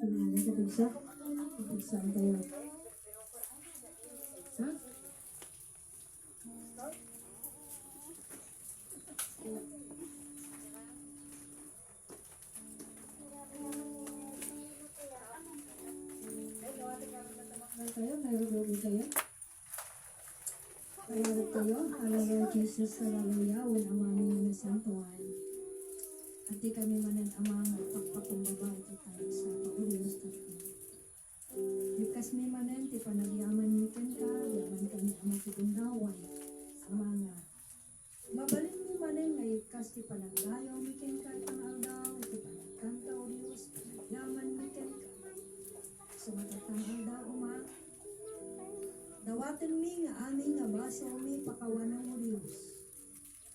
Nakapigsa? Napigsaan tayo. Ha? Kayo, mayroon lobby kayo? Mayroon kayo? Hallelujah, Jesus, hallelujah, wala aming na santuan. At di kami manan amang pagpakumbaba ito tayo sa paulilos tayo. Dikas mi manan, ti panagyaman mi kan ka, yaman kami amang tigundawan. Amanga. Mabalin mi manan, ngayon kas ti panagdayaw mi kan ka, tangal daw, ti panagkanta o Diyos, panagyaman mi kan ka. So matatangal daw, dawatin mi nga aming nga baso mi pakawanan mo Diyos.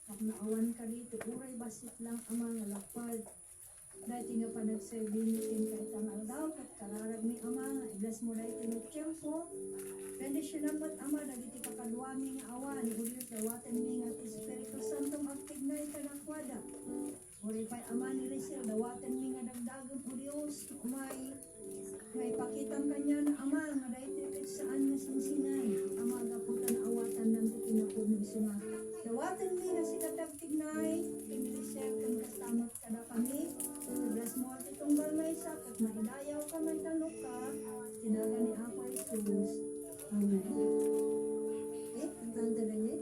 At naawan ka dito, uray basit lang ang mga lapad. Dahil nga pa nagsaybilitin ka itangal daw, at kararag mi ama nga, iblas mo dahil tinutiyempo. Bendisyon naman ama, nagiti kakadwami nga awan, ulit dawatin mi nga Espiritu Santo magtignay ka nakwada. Uray pa'y ama ni Rizal, dawatin mi nga dagdagan o Diyos, may pakitang kanya na ama, nga dahil tipid saan nga sinsinay. Ama, gaputan awatan ng titinapunin suma. Dawatin mi na si katagtignay, kinilisir kang kastamat kada kami. Iblas mo at itong balmay sakot, maidayaw ka may tanok ka, tinaga ni Ako Jesus. Amen. Ang tanda na niya.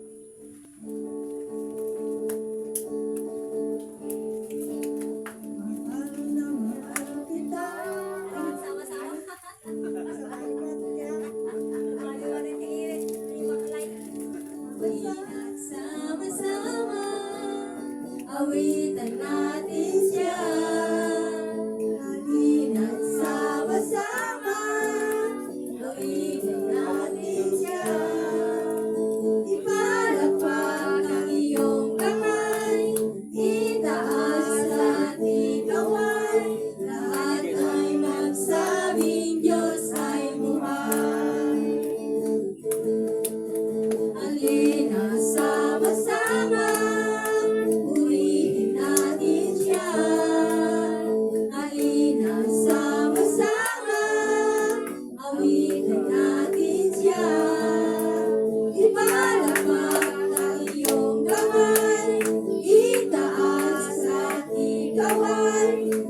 Awitan natin siya, halina't sama-sama. Awitan natin siya, ipalakpak ang iyong kamay, itaas at ikawan, lahat ay magsabing Diyos ay buhay. Halina't sama-sama,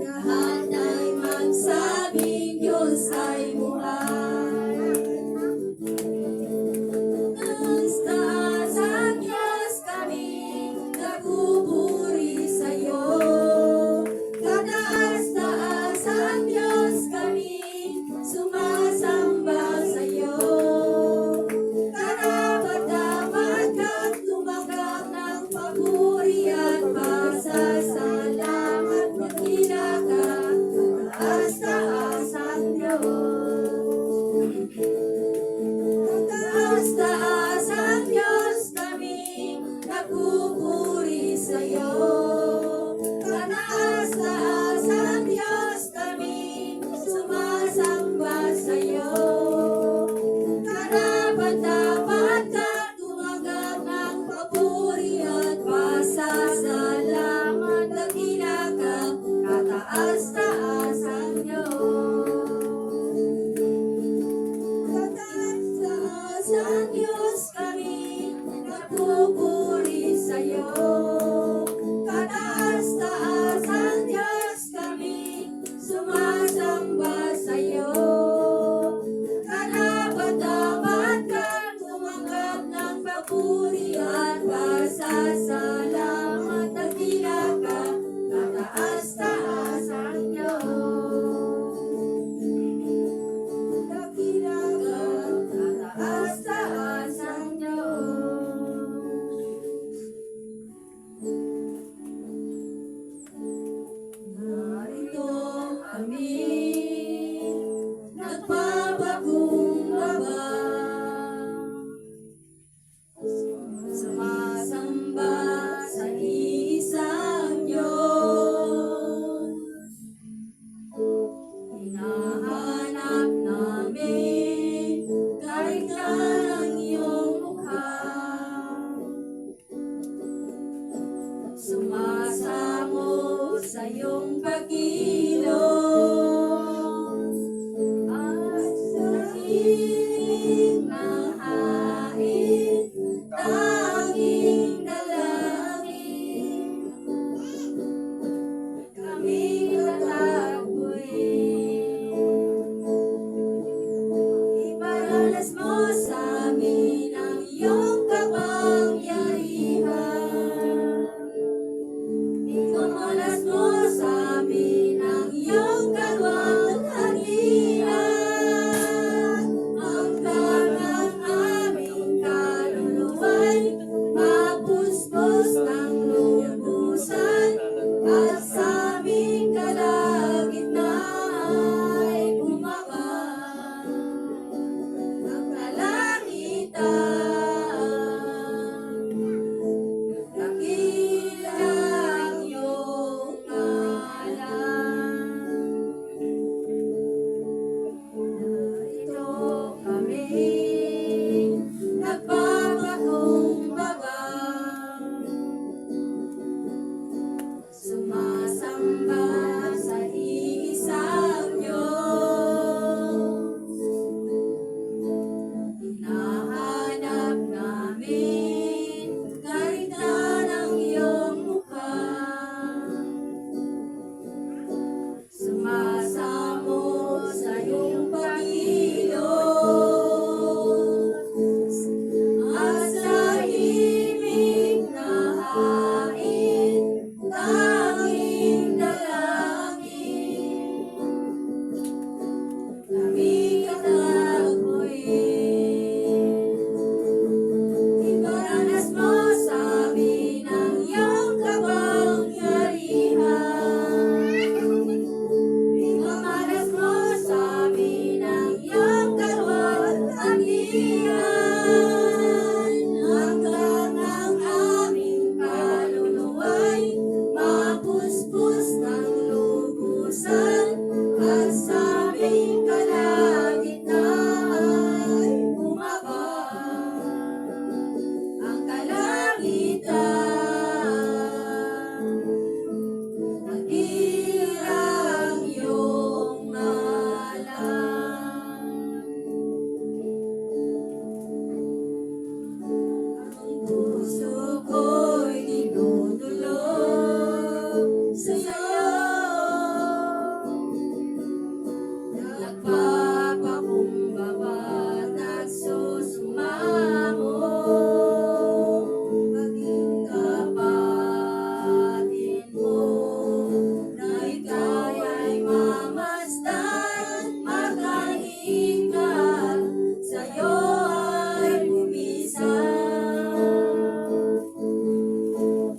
lahat ay magsabing Diyos ay buhay. Taas taas ang Diyos kami, nagpupuri sa'yo. Kataas taas ang Diyos kami, sumasamba sa'yo. Karapat-dapat kang tumanggap ng papuri at pasasalamat. Taas-taas ang Diyos. Taas-taas ang Diyos kami, nagpupuri sa'yo. Taas-taas ang Diyos kami, sumasamba sa'yo. Karapat-dapat kang tumanggap ng papuri at pasasalamat. Dakila ka, kataas-taas ang Diyos. Kataas-taas ang Diyos kami, nagpupuri sa'yo. Kataas-taas ang Diyos kami, sumasamba sa'yo. Karapat-dapat kang tumanggap ng papuri at pasasalamat. Dakila ka, kataas-taas ang Diyos. Dakila ka, kataas-taas ang Diyos. Narito kami, nagpapakumbaba, sumasamba at sa aming kalagitnaan ay bumaba ang kalangitan. Nagdirang iyong ngalan. Ang puso ko'y dinudulog sa'yo. Nagpapakumbaba at susumamo, maging kapatid mo, na ikaw ay mamasdan, magkaikat, sa'yo ay bumisan.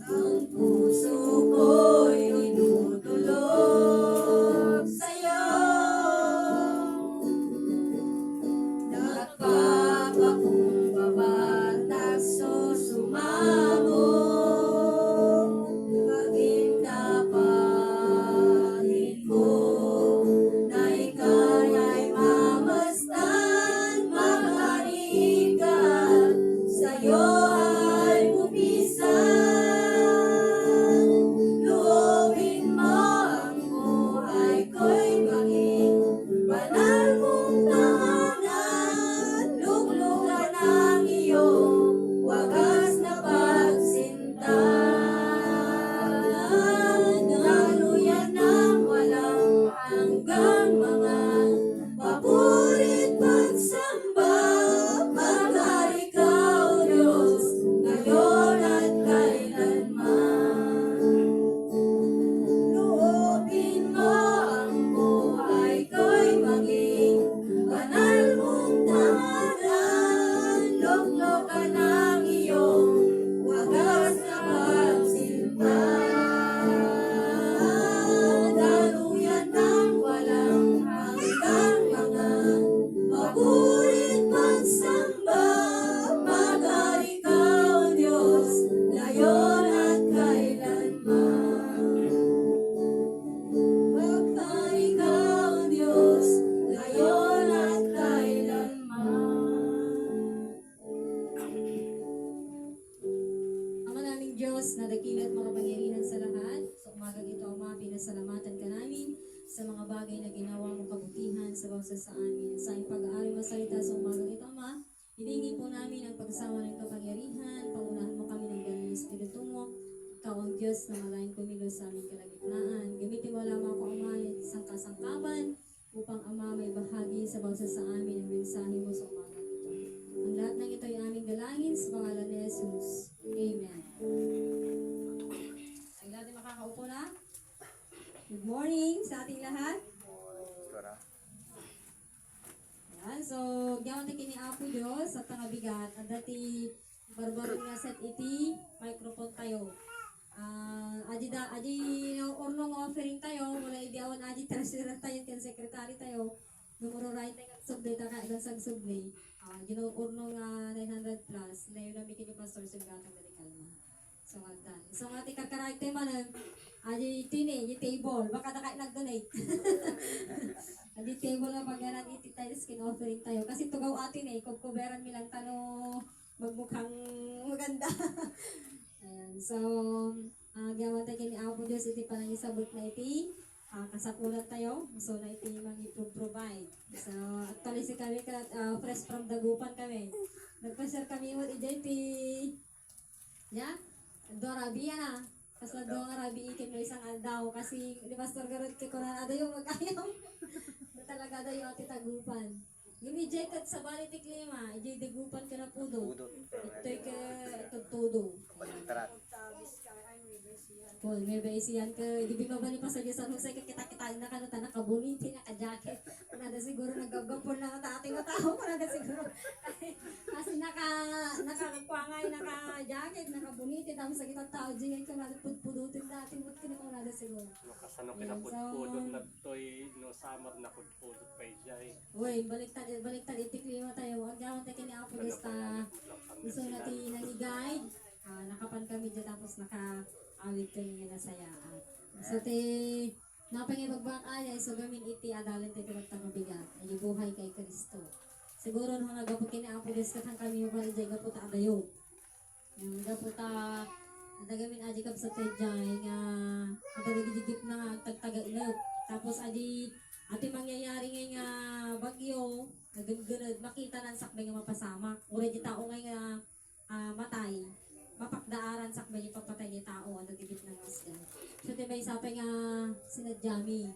Ang puso ko'y dinudulog sa'yo. Nagpapakumbaba at susumamo, maging kapatid mo, na ika'y ay mamasdan, magkaikat, sa'yo ay bumisan. Loobin mo ang buhay ko'y maging banal mong tahanan, luglugan ang iyong wagas na pagsinta. Daluyan ng walang hanggang mga papurit pagsamba, maghari ka, O Diyos, ngayon at kailanman. Loobin mo ang buhay ko'y maging banal mong tahanan, luglugan ang iyong wagas na pagsinta. Daluyan ng walang hanggang mga papurit pagsamba, maghari ka, O Diyos, ngayon at kailanman. Maghari ka, O Diyos, ngayon at kailanman. Ama naming Diyos, na dakila at makapangyarihan sa lahat, sa umagang ito, Ama, pinasalamatan ka namin sa mga bagay na ginawa mong kabutihan sa bawat sa amin. Sa iyong pag-aari mo salita sa umagang ito, Ama, hiningi po namin ang pagsama ng kapangyarihan, pangunahan mo kami ng ganun ng Espiritu mo. Ikaw ang Diyos na malayang kumilos sa aming kalagitnaan. Gamitin mo lamang ako, Ama, isang kasangkapan upang, Ama, may bahagi sa bawat sa amin ang mensahe mo sa umagang ito. Ang lahat ng ito ay aming dalangin sa pangalan ni Jesus. Amen. Ang lahat ay makakaupo na. Good morning sa ating lahat. Yan, so, gawin na kini Apo Diyos sa tangabigat. At dati, barbarong nga set iti, microphone tayo. Aji ornong offering tayo, mula idiawan aji treasurer tayo, kan secretary tayo. Numero right tayo, sublay ta ka, ilan sang sublay. Gino ornong 900 plus, na yun namin kini Pastor Sugatan na kalma. So, agdan. So, nga ti kakaray tayo man, aji tini, yung table, baka na kayo nag-donate. Aji table na pag-ganan iti tayo, skin offering tayo. Kasi tugaw atin kukuberan milang tano, magmukhang maganda. Ayan, so, gawan tayo kini Apo Diyos, iti panangisabot na iti, kasapulat tayo, so na iti mag-provide. So, actually si kami, fresh from Dagupan kami. Nagpa-share kami mo, iti, ya, Dorabi yan Kasi Dorabi ikin mo isang aldaw, kasi ni Pastor Garot kikunan, ada yung mag-ayaw. Talaga ada yung ati Tagupan. Yung ijay kat sa bali ti klima, ijay Dagupan ka na pudo. Ito'y ka todo. Paul, may baisiyan ka, di ba ba ni Pastor San Jose, kita-kitain na ka na nakabuniti, naka-jacket. Kunada siguro nagagapon na ang ating tao, kunada siguro. Kasi nakakapangay, naka-jacket, nakabuniti, tapos sa kitang tao, dyan ka na pudpudutin natin, ba't kinakunada siguro. Kasano kinapudpudot na to'y no samar na pudpudot pa ijay. Uy, baliktad itiklima tayo. Ang gawin tayo kini Apo Diyos ta gusto natin nangigay. Nakapan kami dyan tapos naka-awit kami nga nasayaan. So, Napangibagbang ayay, so gamin iti adalan tayo mabigat. Ay buhay kay Kristo. Siguro nung nagapot kini-apo diskat kami yung parijay gapot adayo. Yung gapot nagamin aji kap sa tejay nga adagigigip na tagtaga ilog. Tapos ati mangyayari nga bagyo, nagaganood, makita ng sakbay nga mapasamak. Ura di tao nga matay, mapakdaaran sakbay yung pagpatay ni tao, nagigip ng masgan. So diba isapay nga sinadyami.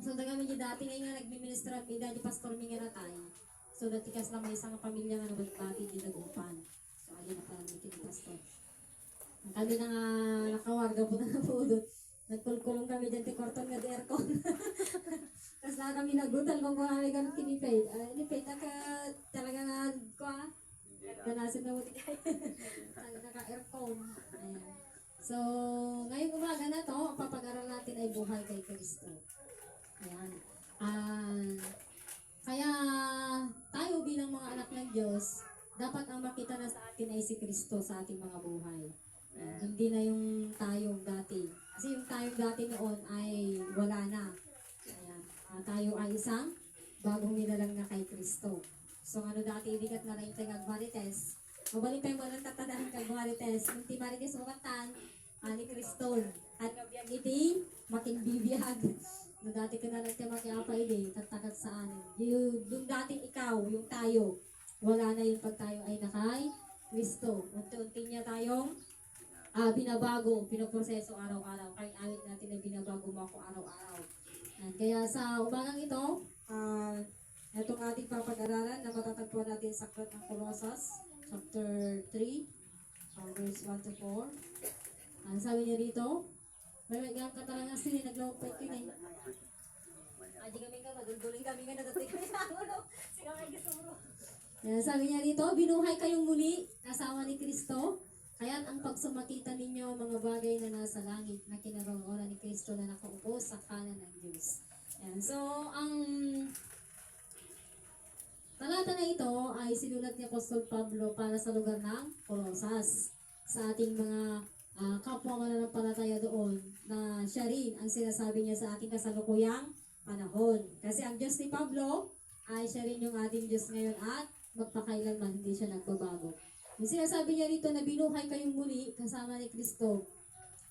So nagamin di dati nga nagbiministra mi di pastor mi nga natay. So dati kas lang may isang pamilya nga nabagbati di nagupan. So ali na parang may pastor. Kami na nga nakawarga po na napudot. Nagkulkulong kami dyan ti kwarton nga di aircon. Tapos na kami nagutal kung kami gamit kinipay. Kinipay na ka talaga nga ko ganasin na mo kayo. Naka-aircon. Ayan. So, ngayong umaga na to, ang papag-aral natin ay buhay kay Kristo. Ayan. Kaya tayo bilang mga anak ng Diyos, dapat ang makita na sa atin ay si Kristo sa ating mga buhay. Hindi na yung tayong dati. Kasi yung tayong dati noon ay wala na. Ayan. Tayo ay isang bagong nilalang na kay Kristo. So ano dati, ibigat na rin tayo Marites. Mabalik pa yung walang tatadaan kay Marites. Yung ti Marites umatan, ni Kristo. At ngabiyag iti, making bibiyag. No dati ka na lang tayo makiapa iti, tatakat sa anin. Yung dating ikaw, yung tayo, wala na yung pag tayo ay nakay Kristo. Unti-unti niya tayong binabago, pinoproseso araw-araw. Kahit awit natin na binabago mo ako araw-araw. Kaya sa umagang ito, itong ating papag-aralan na matatagpuan natin sa Aklat ng Colossus, chapter 3, verse 1 to 4. Sabi niya dito, may gam ka talaga sila, naglawapay ko na. Di kami ka, madulbuling kami nga nadating kami na ulo. Sila may gisuro. Sabi niya dito, binuhay kayong muli, kasama ni Kristo. Kaya't ang pagsumakita ninyo ang mga bagay na nasa langit na kinaroroonan ni Kristo na nakaupo sa kanan ng Diyos. Ayan. So, ang talata na ito ay sinulat ni Apostol Pablo para sa lugar ng Colosas. Sa ating mga kapwa mananampalataya doon na siya rin ang sinasabi niya sa ating kasalukuyang panahon. Kasi ang Diyos ni Pablo ay siya rin yung ating Diyos ngayon at magpakailanman hindi siya nagbabago. Yung sinasabi niya rito na binuhay kayong muli kasama ni Kristo.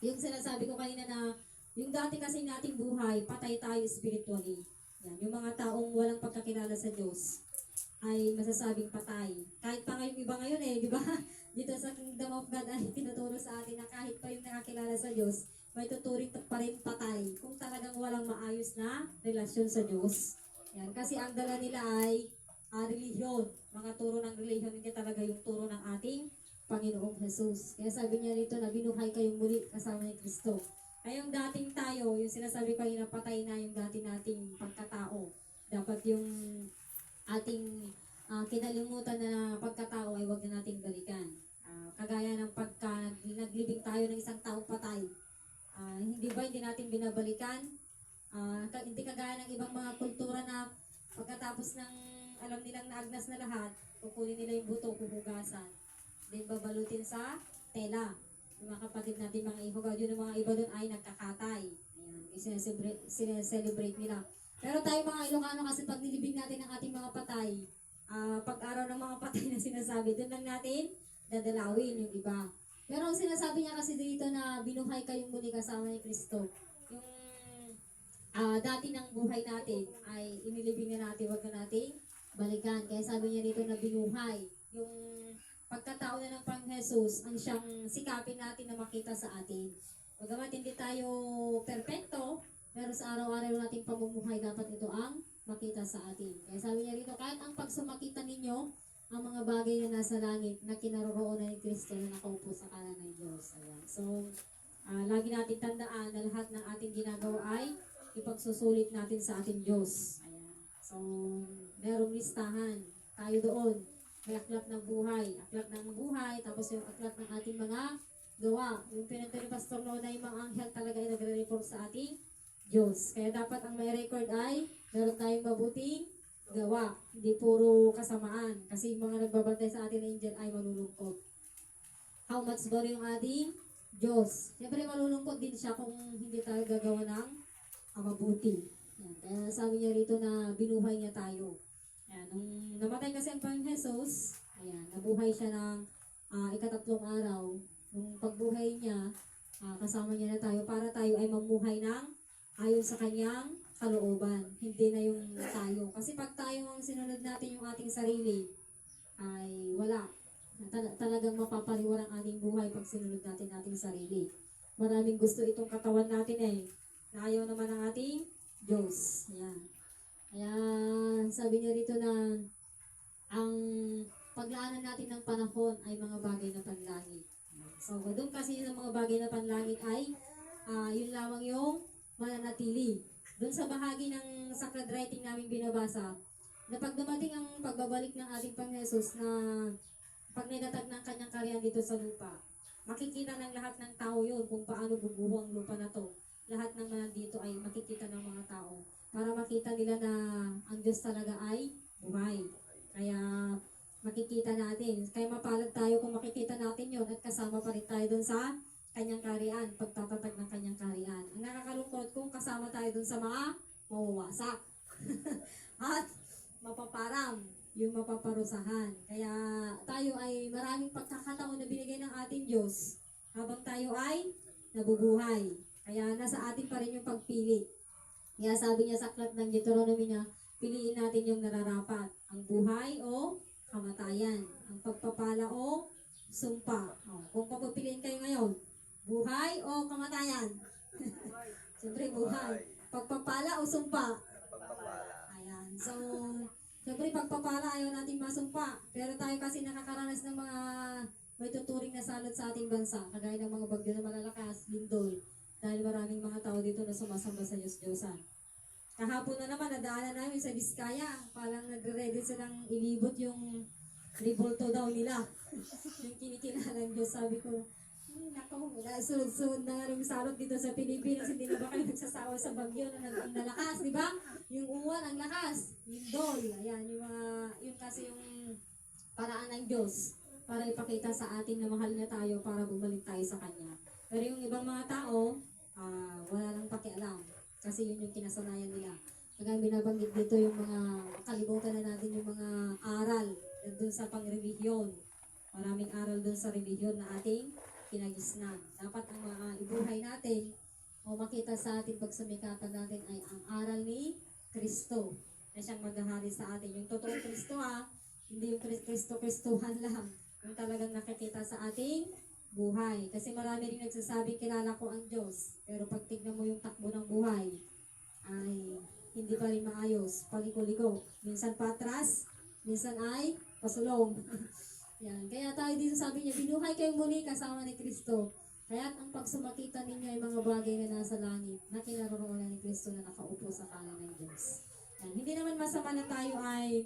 Yung sinasabi ko kanina na yung dati kasi nating buhay, patay tayo spiritually. Yan, yung mga taong walang pagkakilala sa Diyos ay masasabing patay. Kahit pa ngayong iba ngayon di ba? Dito sa Kingdom of God ay tinuturo sa atin na kahit pa yung nakakilala sa Diyos, may tuturing pa rin patay kung talagang walang maayos na relasyon sa Diyos. Yan, kasi ang dala nila ay relihiyon, mga turo ng relihiyon, hindi talaga yung turo ng ating Panginoong Jesus. Kaya sabi niya rito na binuhay kayong muli kasama ni Kristo. Ay yung dating tayo, yung sinasabi ko na patay na yung dati nating pagkatao. Dapat yung ating kinalimutan na pagkatao ay huwag na nating balikan. Kagaya ng pagka naglibing tayo ng isang taong patay. Hindi natin binabalikan? Hindi kagaya ng ibang mga kultura na pagkatapos ng alam nilang naagnas na lahat, kukunin nila yung buto, puhugasan. Then babalutin sa tela. Yung mga kapatid natin, mga ihugad, yun yung mga iba doon ay nagkakatay. Ayan, sineselebrate nila. Pero tayo mga Ilocano kasi pag nilibing natin ang ating mga patay, pag-araw ng mga patay na sinasabi, doon lang natin dadalawin yung iba. Pero ang sinasabi niya kasi dito na binuhay kayong muli kasama ni Kristo, yung dati ng buhay natin ay inilibing na natin, wag na nating balikan. Kaya sabi niya dito na binuhay. Yung pagkatao na ng Pang Jesus, ang siyang sikapin natin na makita sa atin. Bagamat hindi tayo perfecto, pero sa araw-araw nating pamumuhay, dapat ito ang makita sa atin. Kaya sabi niya dito, kahit ang pagsumakita ninyo, ang mga bagay na nasa langit na kinaroroonan ni Kristo na nakaupo sa kanan ng Diyos. Ayan. So, lagi natin tandaan na lahat ng ating ginagawa ay ipagsusulit natin sa ating Diyos. Ayan. So, merong listahan. Tayo doon. May aklat ng buhay. Tapos yung aklat ng ating mga gawa. Yung pinanto ni Pastor Lona, yung mga anghel talaga ay nagre-report sa ating Diyos. Kaya dapat ang may record ay meron tayong mabuting gawa. Hindi puro kasamaan. Kasi yung mga nagbabantay sa ating angel ay malulungkot. How much more yung ating Diyos. Siyempre malulungkot din siya kung hindi tayo gagawa ng mabuti. Yan. Kaya sabi niya rito na binuhay niya tayo. Ayan, nung namatay kasi ang Panginoon Jesus, ayan, nabuhay siya ng ikatatlong araw. Nung pagbuhay niya, kasama niya na tayo para tayo ay mamuhay ng ayon sa kanyang kalooban. Hindi na yung tayo. Kasi pag tayo ang sinunod natin yung ating sarili, ay wala. Talagang mapapaliwar ang ating buhay pag sinunod natin ating sarili. Maraming gusto itong katawan natin na ayaw naman ng ating Diyos. Ayan. Kaya sabi niya rito na ang paglaanan natin ng panahon ay mga bagay na panlangit. So, doon kasi yung mga bagay na panlangit ay yun lamang yung mananatili. Doon sa bahagi ng sacred writing namin binabasa, na pag dumating ang pagbabalik ng ating Panginoon Jesus na pag nilatag ng kanyang karyan dito sa lupa, makikita ng lahat ng tao yun kung paano bubuho ang lupa na to. Lahat ng mga dito ay makikita ng mga tao para makita nila na ang Diyos talaga ay buhay. Kaya makikita natin. Kaya mapalad tayo kung makikita natin yun at kasama pa rin tayo dun sa kanyang kariyan, pagtatatag ng kanyang kariyan. Ang nakakalungkot kung kasama tayo dun sa mga mawawasak at mapaparam, yung mapaparusahan. Kaya tayo ay maraming pagkakataon na binigay ng ating Diyos habang tayo ay nabubuhay. Kaya nasa atin pa rin yung pagpili. Kaya sabi niya sa aklat ng Deuteronomy na piliin natin yung nararapat. Ang buhay o kamatayan. Ang pagpapala o sumpa. Kung papapiliin kayo ngayon, buhay o kamatayan? Siyempre buhay. Pagpapala o sumpa? Ayan. So, siyempre pagpapala ayaw natin masumpa. Pero tayo kasi nakakaranas ng mga may tuturing na salot sa ating bansa. Kagaya ng mga bagyo na malalakas, lindol. Dahil maraming mga tao dito na sumasamba sa Diyos-Diyosan. Kahapon na naman, nadaanan namin sa Biskaya. Parang nagre-ready silang ilibot yung revolto daw nila. Yung kinikilalang Diyos. Sabi ko, nako, sunod-sunod na nga yung salot dito sa Pilipinas. Hindi na ba kayo nagsasawa sa bagyo na nalakas, di ba? Yung uwan, ang lakas. Yung dol. Ayan, yung kasi yung paraan ng Diyos para ipakita sa atin na mahal niya tayo para bumalik tayo sa Kanya. Pero yung ibang mga tao, wala lang pakialam. Kasi yun yung kinasanayan nila. Kaya binabanggit dito yung mga, kalimutan na natin yung mga aral doon sa pang-relihiyon. Maraming aral doon sa relihiyon na ating kinagisnan. Dapat ang mga ibuhay natin o makita sa atin pag sumikatan natin ay ang aral ni Kristo na siyang maghahari sa atin. Yung totoong Kristo hindi yung Kristo-Kristuhan lang. Yung talagang nakikita sa ating buhay. Kasi marami rin nagsasabi, kilala ko ang Diyos. Pero pag tignan mo yung takbo ng buhay, ay hindi pa rin maayos. Paliko-liko. Minsan patras, minsan ay pasulong. Yan. Kaya tayo dito sabi niya, binuhay kayong muli kasama ni Kristo. Kaya ang pagsumakita ninyo ay mga bagay na nasa langit na kinaroroonan ni Kristo na nakaupo sa kanan ng Diyos. Yan. Hindi naman masama na tayo ay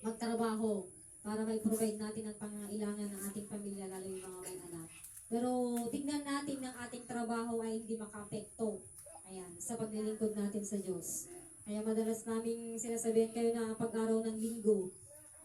magtrabaho para may provide natin ang pangailangan ng ating pamilya, lalo yung mga may anak. Pero tignan natin ng ating trabaho ay hindi makaapekto. Ayan, sa paglilingkod natin sa Diyos. Kaya madalas naming sinasabihan kayo na pag-araw ng linggo,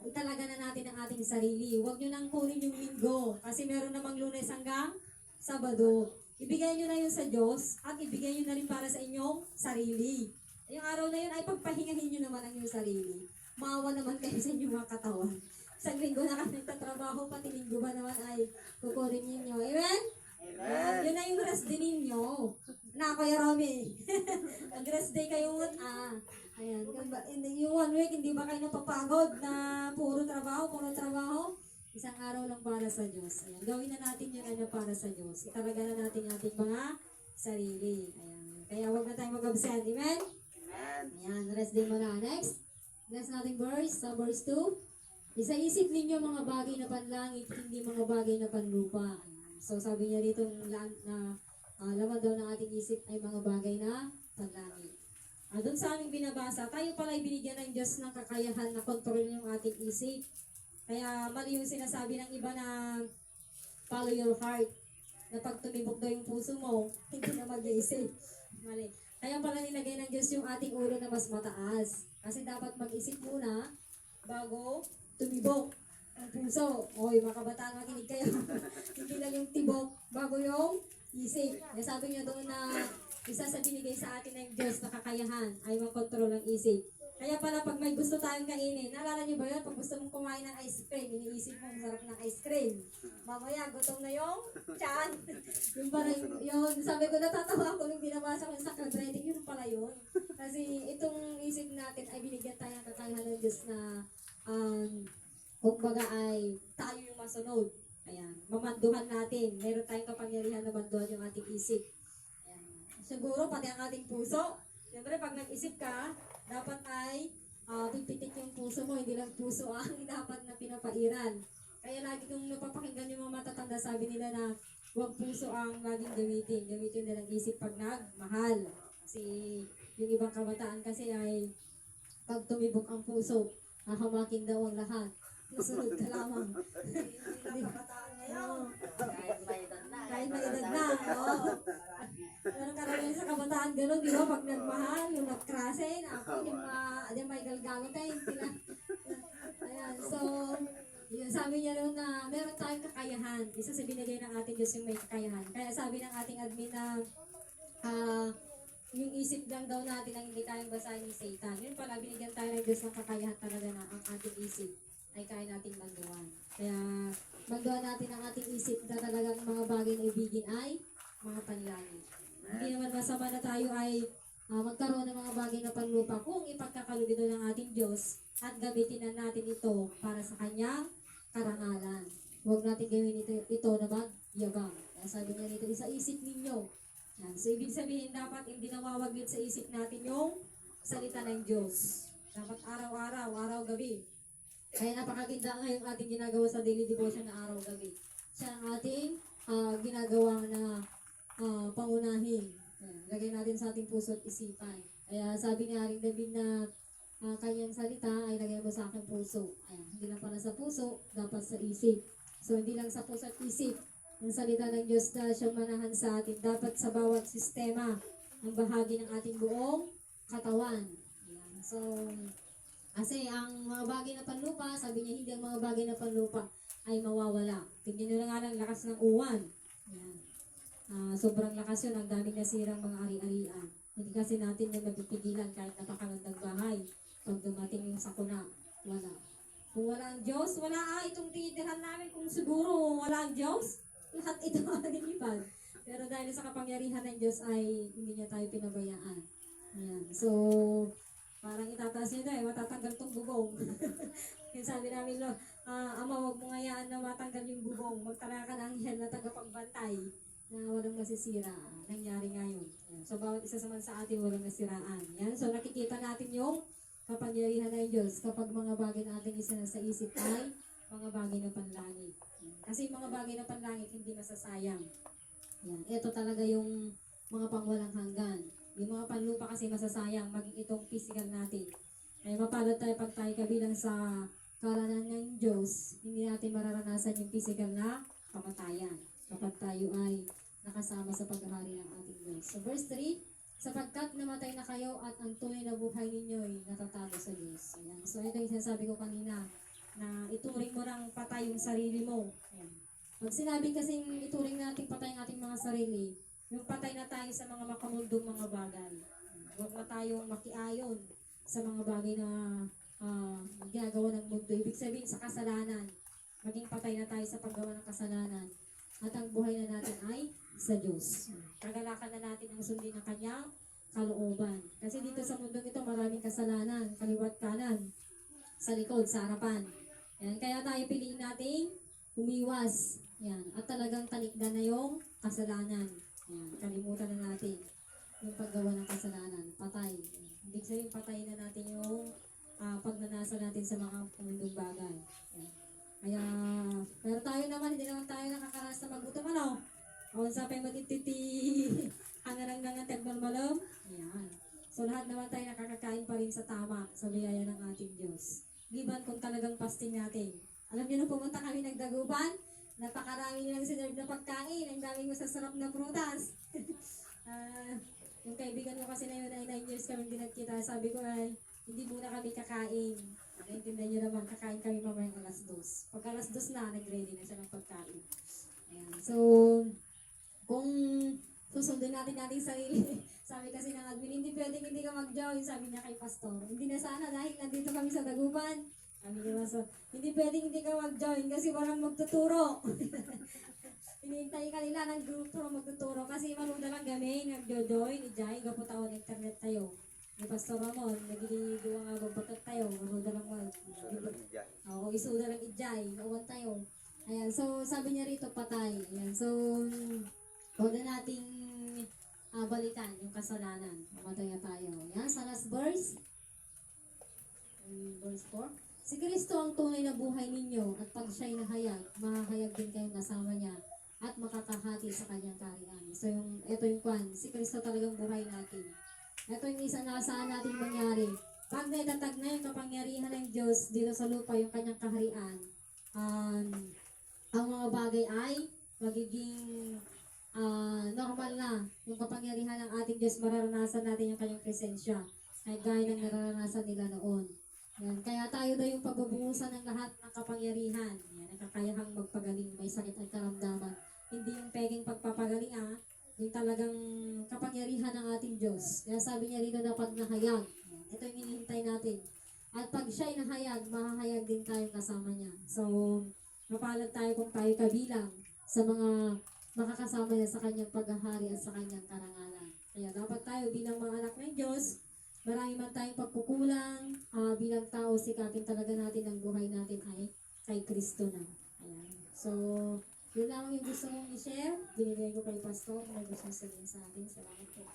italaga na natin ang ating sarili. Huwag nyo nang kunin yung linggo. Kasi meron namang Lunes hanggang Sabado. Ibigay nyo na yun sa Diyos at ibigay nyo na rin para sa inyong sarili. Yung araw na yun ay pagpahingahin nyo naman ang inyong sarili. Maawa naman kayo sa inyong mga katawan. Isang linggo na kami nagtatrabaho, pati linggo ba naman ay kukurin ninyo. Amen? Amen. Yun na yung rest day ninyo. Na, Kuya Romy. Nag-rest day kayo. Ayan. Yung 1 week, hindi ba kayo napapagod na puro trabaho? Isang araw lang para sa Diyos. Ayan. Gawin na natin yun ano para sa Diyos. Italaga na natin ating mga sarili. Ayan. Kaya huwag na tayo mag-absent. Amen? Amen. Ayan. Rest day mo na. Next. Next nating verse. Sa verse 2. Isa-isip ninyo mga bagay na panlangit, hindi mga bagay na panlupa. So sabi niya dito na laman daw ng ating isip ay mga bagay na panlangit. Doon sa aming binabasa, tayo pala ay binigyan ng Diyos ng kakayahan na kontrolin yung ating isip. Kaya mali yung sinasabi ng iba na follow your heart. Na pag tumibok daw yung puso mo, hindi na mag-iisip. Mali. Kaya pala nilagay ng Diyos yung ating ulo na mas mataas. Kasi dapat mag-isip muna bago tumibok ang puso. Oy, mga kabataan, makinig kayo. Hindi lang yung tibok bago yung isip. Kaya sabi niya doon na isa sa binigay sa atin ng Diyos na kakayahan ay makontrol ang isip. Kaya pala pag may gusto tayong kainin, naalala niyo ba yun? Pag gusto mong kumain ng ice cream, iniisip mo ang sarap ng ice cream. Mamaya, gutom na yung tiyan. Yung parang, yun, sabi ko, natatawa ko nung binabasa ko sa credit, yun pala yun. Kasi itong isip natin ay binigyan tayo ng kakayahan ng Diyos na, kumbaga ay tayo yung masunod. Ayan, mamanduhan natin. Meron tayong kapangyarihan na manduhan yung ating isip. Ayan. Siguro, pati ang ating puso. Siyempre, pag nag-isip ka, dapat ay pipitik yung puso mo, hindi lang puso ang dapat na pinapairan. Kaya lagi kong napapakinggan yung mga matatanda, sabi nila na huwag puso ang laging gamitin. Gamitin na lang isip pag nagmahal. Kasi yung ibang kabataan kasi ay pag tumibok ang puso, hahamakin daw ang lahat. Nasunod ka lamang. Oo. Kahit may edad na. Kahit may edad na, oo. Meron karamihan sa kabataan gano'n, di ba? Pag nagmahal, yung nagkrase, ako, yung may galgalan tayo, sila. Ayan, so, yun, sabi niya rin na meron tayong kakayahan. Isa sa binigay ng ating Diyos yung may kakayahan. Kaya sabi ng ating admin na, yung isip lang daw natin ang hindi kayang basahin ni Satan. Yun pala, binigyan tayo ng Diyos ng kakayahan talaga na ang ating isip ay kaya nating manduan. Kaya, manduan natin ang ating isip na talagang mga bagay na ibigin ay mga panlangit. Hindi naman masama na tayo ay magkaroon ng mga bagay na panlupa kung ipagkakalugid ng ating Diyos at gamitin na natin ito para sa kanyang karangalan. Huwag natin gawin ito na magyabang. Kaya sabi niya nito, sa isip ninyo. Yan. So, ibig sabihin dapat hindi nawawaglit sa isip natin yung salita ng Diyos. Dapat araw-araw, araw-gabi. Kaya napakaganda nga yung ating ginagawa sa daily devotion na araw-gabi. Siya ang ating ginagawa na pangunahin. Ayan, lagay natin sa ating puso at isipan. Kaya sabi ni Haring David na kanyang salita ay lagay mo sa aking puso. Ayan, hindi lang pala sa puso, dapat sa isip. So hindi lang sa puso at isip. Ang salita ng Diyos na siyang manahan sa atin. Dapat sa bawat sistema ang bahagi ng ating buong katawan. Ayan, so kasi ang mga bagay na panlupa, sabi niya hindi ang mga bagay na panlupa ay mawawala. Tingnan nyo na nga lang lakas ng uwan. Ayan. Sobrang lakas yun, ang daming nasirang mga ari-arian. Hindi kasi natin yung mapipigilan kahit napakagandang bahay. Pag dumating yung sakuna, wala. Kung wala ang Diyos, wala itong tinitirhan namin. Kung siguro wala ang Diyos, lahat ito maglilipad. Pero dahil sa kapangyarihan ng Diyos ay hindi niya tayo pinabayaan. Ayan. So, parang itataas niya na matatanggal tong bubong. Yung sabi namin, Ama, huwag mong hayaan na matanggal yung bubong. Magtala ka ng anghel na tagapagbantay na walang masisira. Nangyari ngayon. So, bawat isa sa atin walang nasiraan. Yan. So, nakikita natin yung kapangyarihan ng Diyos kapag mga bagay na ating isa na sa isip ay mga bagay na panlangit. Kasi mga bagay na panlangit hindi masasayang. Yan. Ito talaga yung mga pangwalang hanggan. Yung mga panlupa kasi masasayang, maging itong physical natin. Ay mapalad tayo pag tayo kabilang sa karanan ng Diyos, hindi natin mararanasan yung physical na kamatayan kapag tayo ay nakasama sa paghahari ng ating Diyos. So verse 3, sapagkat namatay na kayo at ang tunay na buhay ninyo ay natatago sa Diyos. Ayan. So ito yung sinasabi ko kanina, na ituring mo ng patay yung sarili mo. Ayan. Pag sinabi kasing ituring natin patay ang ating mga sarili, yung patay na tayo sa mga makamundong mga bagay. Huwag na tayong makiayon sa mga bagay na ginagawa ng mundo. Ibig sabihin sa kasalanan. Maging patay na tayo sa paggawa ng kasalanan. At ang buhay na natin ay sa Diyos. Kagalakan na natin ang sundin ng kanyang kalooban. Kasi dito sa mundong ito maraming kasalanan. Kaliwat kanan. Sa likod, sa harapan. Yan. Kaya tayo piliin nating umiwas. Yan. At talagang talikdan na yung kasalanan. Yan, kalimutan na natin yung paggawa ng kasalanan, patay. Ibig sabihin, patay na natin yung pagnanasa natin sa mga pamundong bagay. Yan. Kaya, pero tayo naman, hindi naman tayo nakakaranas na magutom, ano? Awan sa pay matititi, hangarang nangan tagmalmalam. Yan. So, lahat naman tayo nakakakain pa rin sa tama, sa biyaya ng ating Diyos. Liban kung talagang fasting natin. Alam niyo nung pumunta kami nagdagupan, napakarami nilang sinerve na pagkain. Ang daming masasarap na prutas. Yung kaibigan ko kasi na yun ay 9 years kami hindi nagkita. Sabi ko ay, hindi muna kami kakain. Naintindihan niyo naman, kakain kami mamayang alas 2. Pag alas 2 na, nag-ready na siya ng pagkain. Ayan. So, kung susundin natin ating sarili. Sabi kasi ng admin, hindi pwedeng hindi ka mag-join, sabi niya kay pastor. Hindi na sana dahil nandito kami sa Dagupan. Sabi niya, pastor, hindi pwedeng hindi ka mag-join kasi walang magtuturo. Hinihintay ka nila ng grupo na magtuturo kasi manuda lang kami, nag-join, ijay, gaputawan internet tayo. Ni Pastor Ramon, nagigiligawa nga babatot tayo, manuda lang mo. Oo, isuda lang ijay, nawan tayo. Ayan, so sabi niya rito patay. Ayan, so huwag na nating balikan yung kasalanan. Mamatay na tayo. Ayan, sa last verse. Verse 4. Si Kristo ang tunay na buhay ninyo at pag siya'y nahayag, mahahayag din kayong kasama niya at makakahati sa kanyang kaharian. So ito yung kwan, si Kristo talagang buhay natin. Ito yung isa na saan natin mangyari. Pag naitatag na yung kapangyarihan ng Diyos dito sa lupa, yung kanyang kaharian, ang mga bagay ay magiging normal na. Yung kapangyarihan ng ating Diyos, mararanasan natin yung kanyang presensya. Ay gaya ng nararanasan nila noon. Yan. Kaya tayo na yung pagbubungusan ng lahat ng kapangyarihan. Yan, ang kakayahang magpagaling, may sakit at karamdaman. Hindi yung peking pagpapagaling yung talagang kapangyarihan ng ating Diyos. Kaya sabi niya rito dapat nahayag. Yan. Ito yung hinihintay natin. At pag siya'y nahayag, mahahayag din tayo kasama niya. So, mapalad tayo kung tayo kabilang sa mga makakasama niya sa kanyang paghahari at sa kanyang karangalan. Kaya dapat tayo bilang mga anak ng Diyos, marami man tayong pagkukulang, bilang tao, sikapin talaga natin ang buhay natin ay kay Kristo na. Ayan. So, yun lang yung gusto kong i-share. Binigay ko kay Pastor. May gusto sabihin sa akin. Salamat po.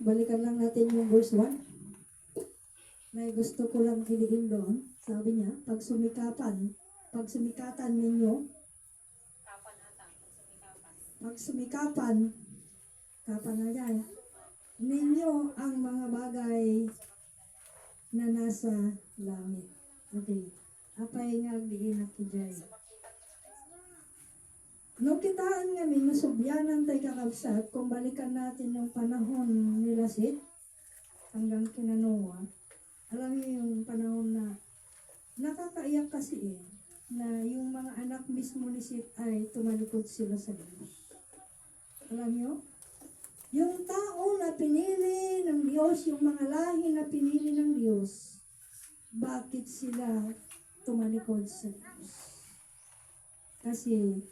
Balikan lang natin yung verse 1. May gusto ko lang hiliin doon. Sabi niya, pag sumikatan ninyo, kapan na yan, ninyo ang mga bagay na nasa langit. Okay. Apay nga diin at kijay. No kitaan nga minusubyanan tayo kakabsat, kung balikan natin yung panahon nila Sid, hanggang kina Noah, alam niyo yung panahon na nakakaiyak kasi na yung mga anak mismo ni Sid ay tumalikod sila sa Diyos. Alam niyo? Yung tao na pinili ng Diyos, yung mga lahi na pinili ng Diyos, bakit sila tumalikod sa Diyos? Kasi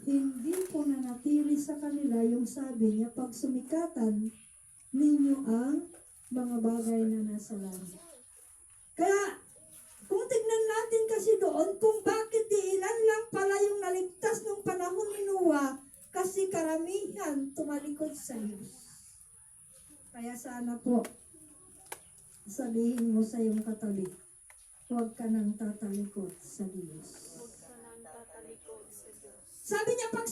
hindi po nanatili sa kanila yung sabi niya, pag sumikatan ninyo ang mga bagay na nasa langit. Kaya, kung tignan natin kasi doon, kung bakit di ilan lang pala yung naligtas nung panahon ni Noah, kasi karamihan tumalikod sa Diyos. Kaya sana po, sabihin mo sa iyong katabi, huwag ka nang tatalikod sa Diyos. Sabi niya, pag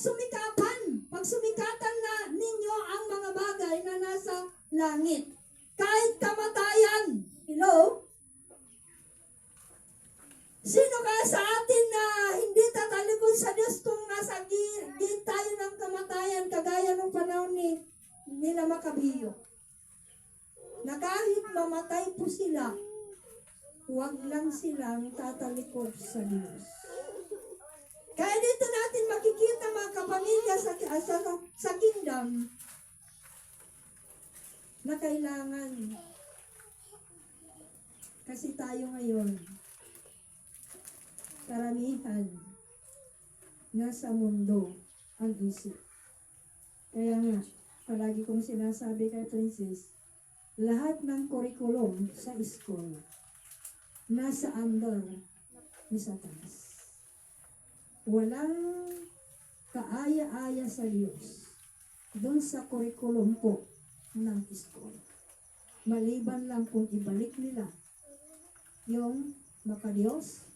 sumikatan na ninyo ang mga bagay na nasa langit, kahit kamatayan. Hello? Sino kaya sa atin na hindi tatalikod sa Diyos kung nasa gilid tayo ng kamatayan, kagaya ng panahon nila Makabiyo? Na kahit mamatay po sila, huwag lang silang tatalikod sa Diyos. Kaya dito natin makikita mga kapamilya sa kingdom na kailangan. Kasi tayo ngayon, karamihan nasa mundo ang isip. Kaya nga, palagi kong sinasabi kay Princess, lahat ng curriculum sa school nasa under ni Satanas. Walang kaaya-aya sa Diyos doon sa curriculum po ng school. Maliban lang kung ibalik nila yung makadiyos,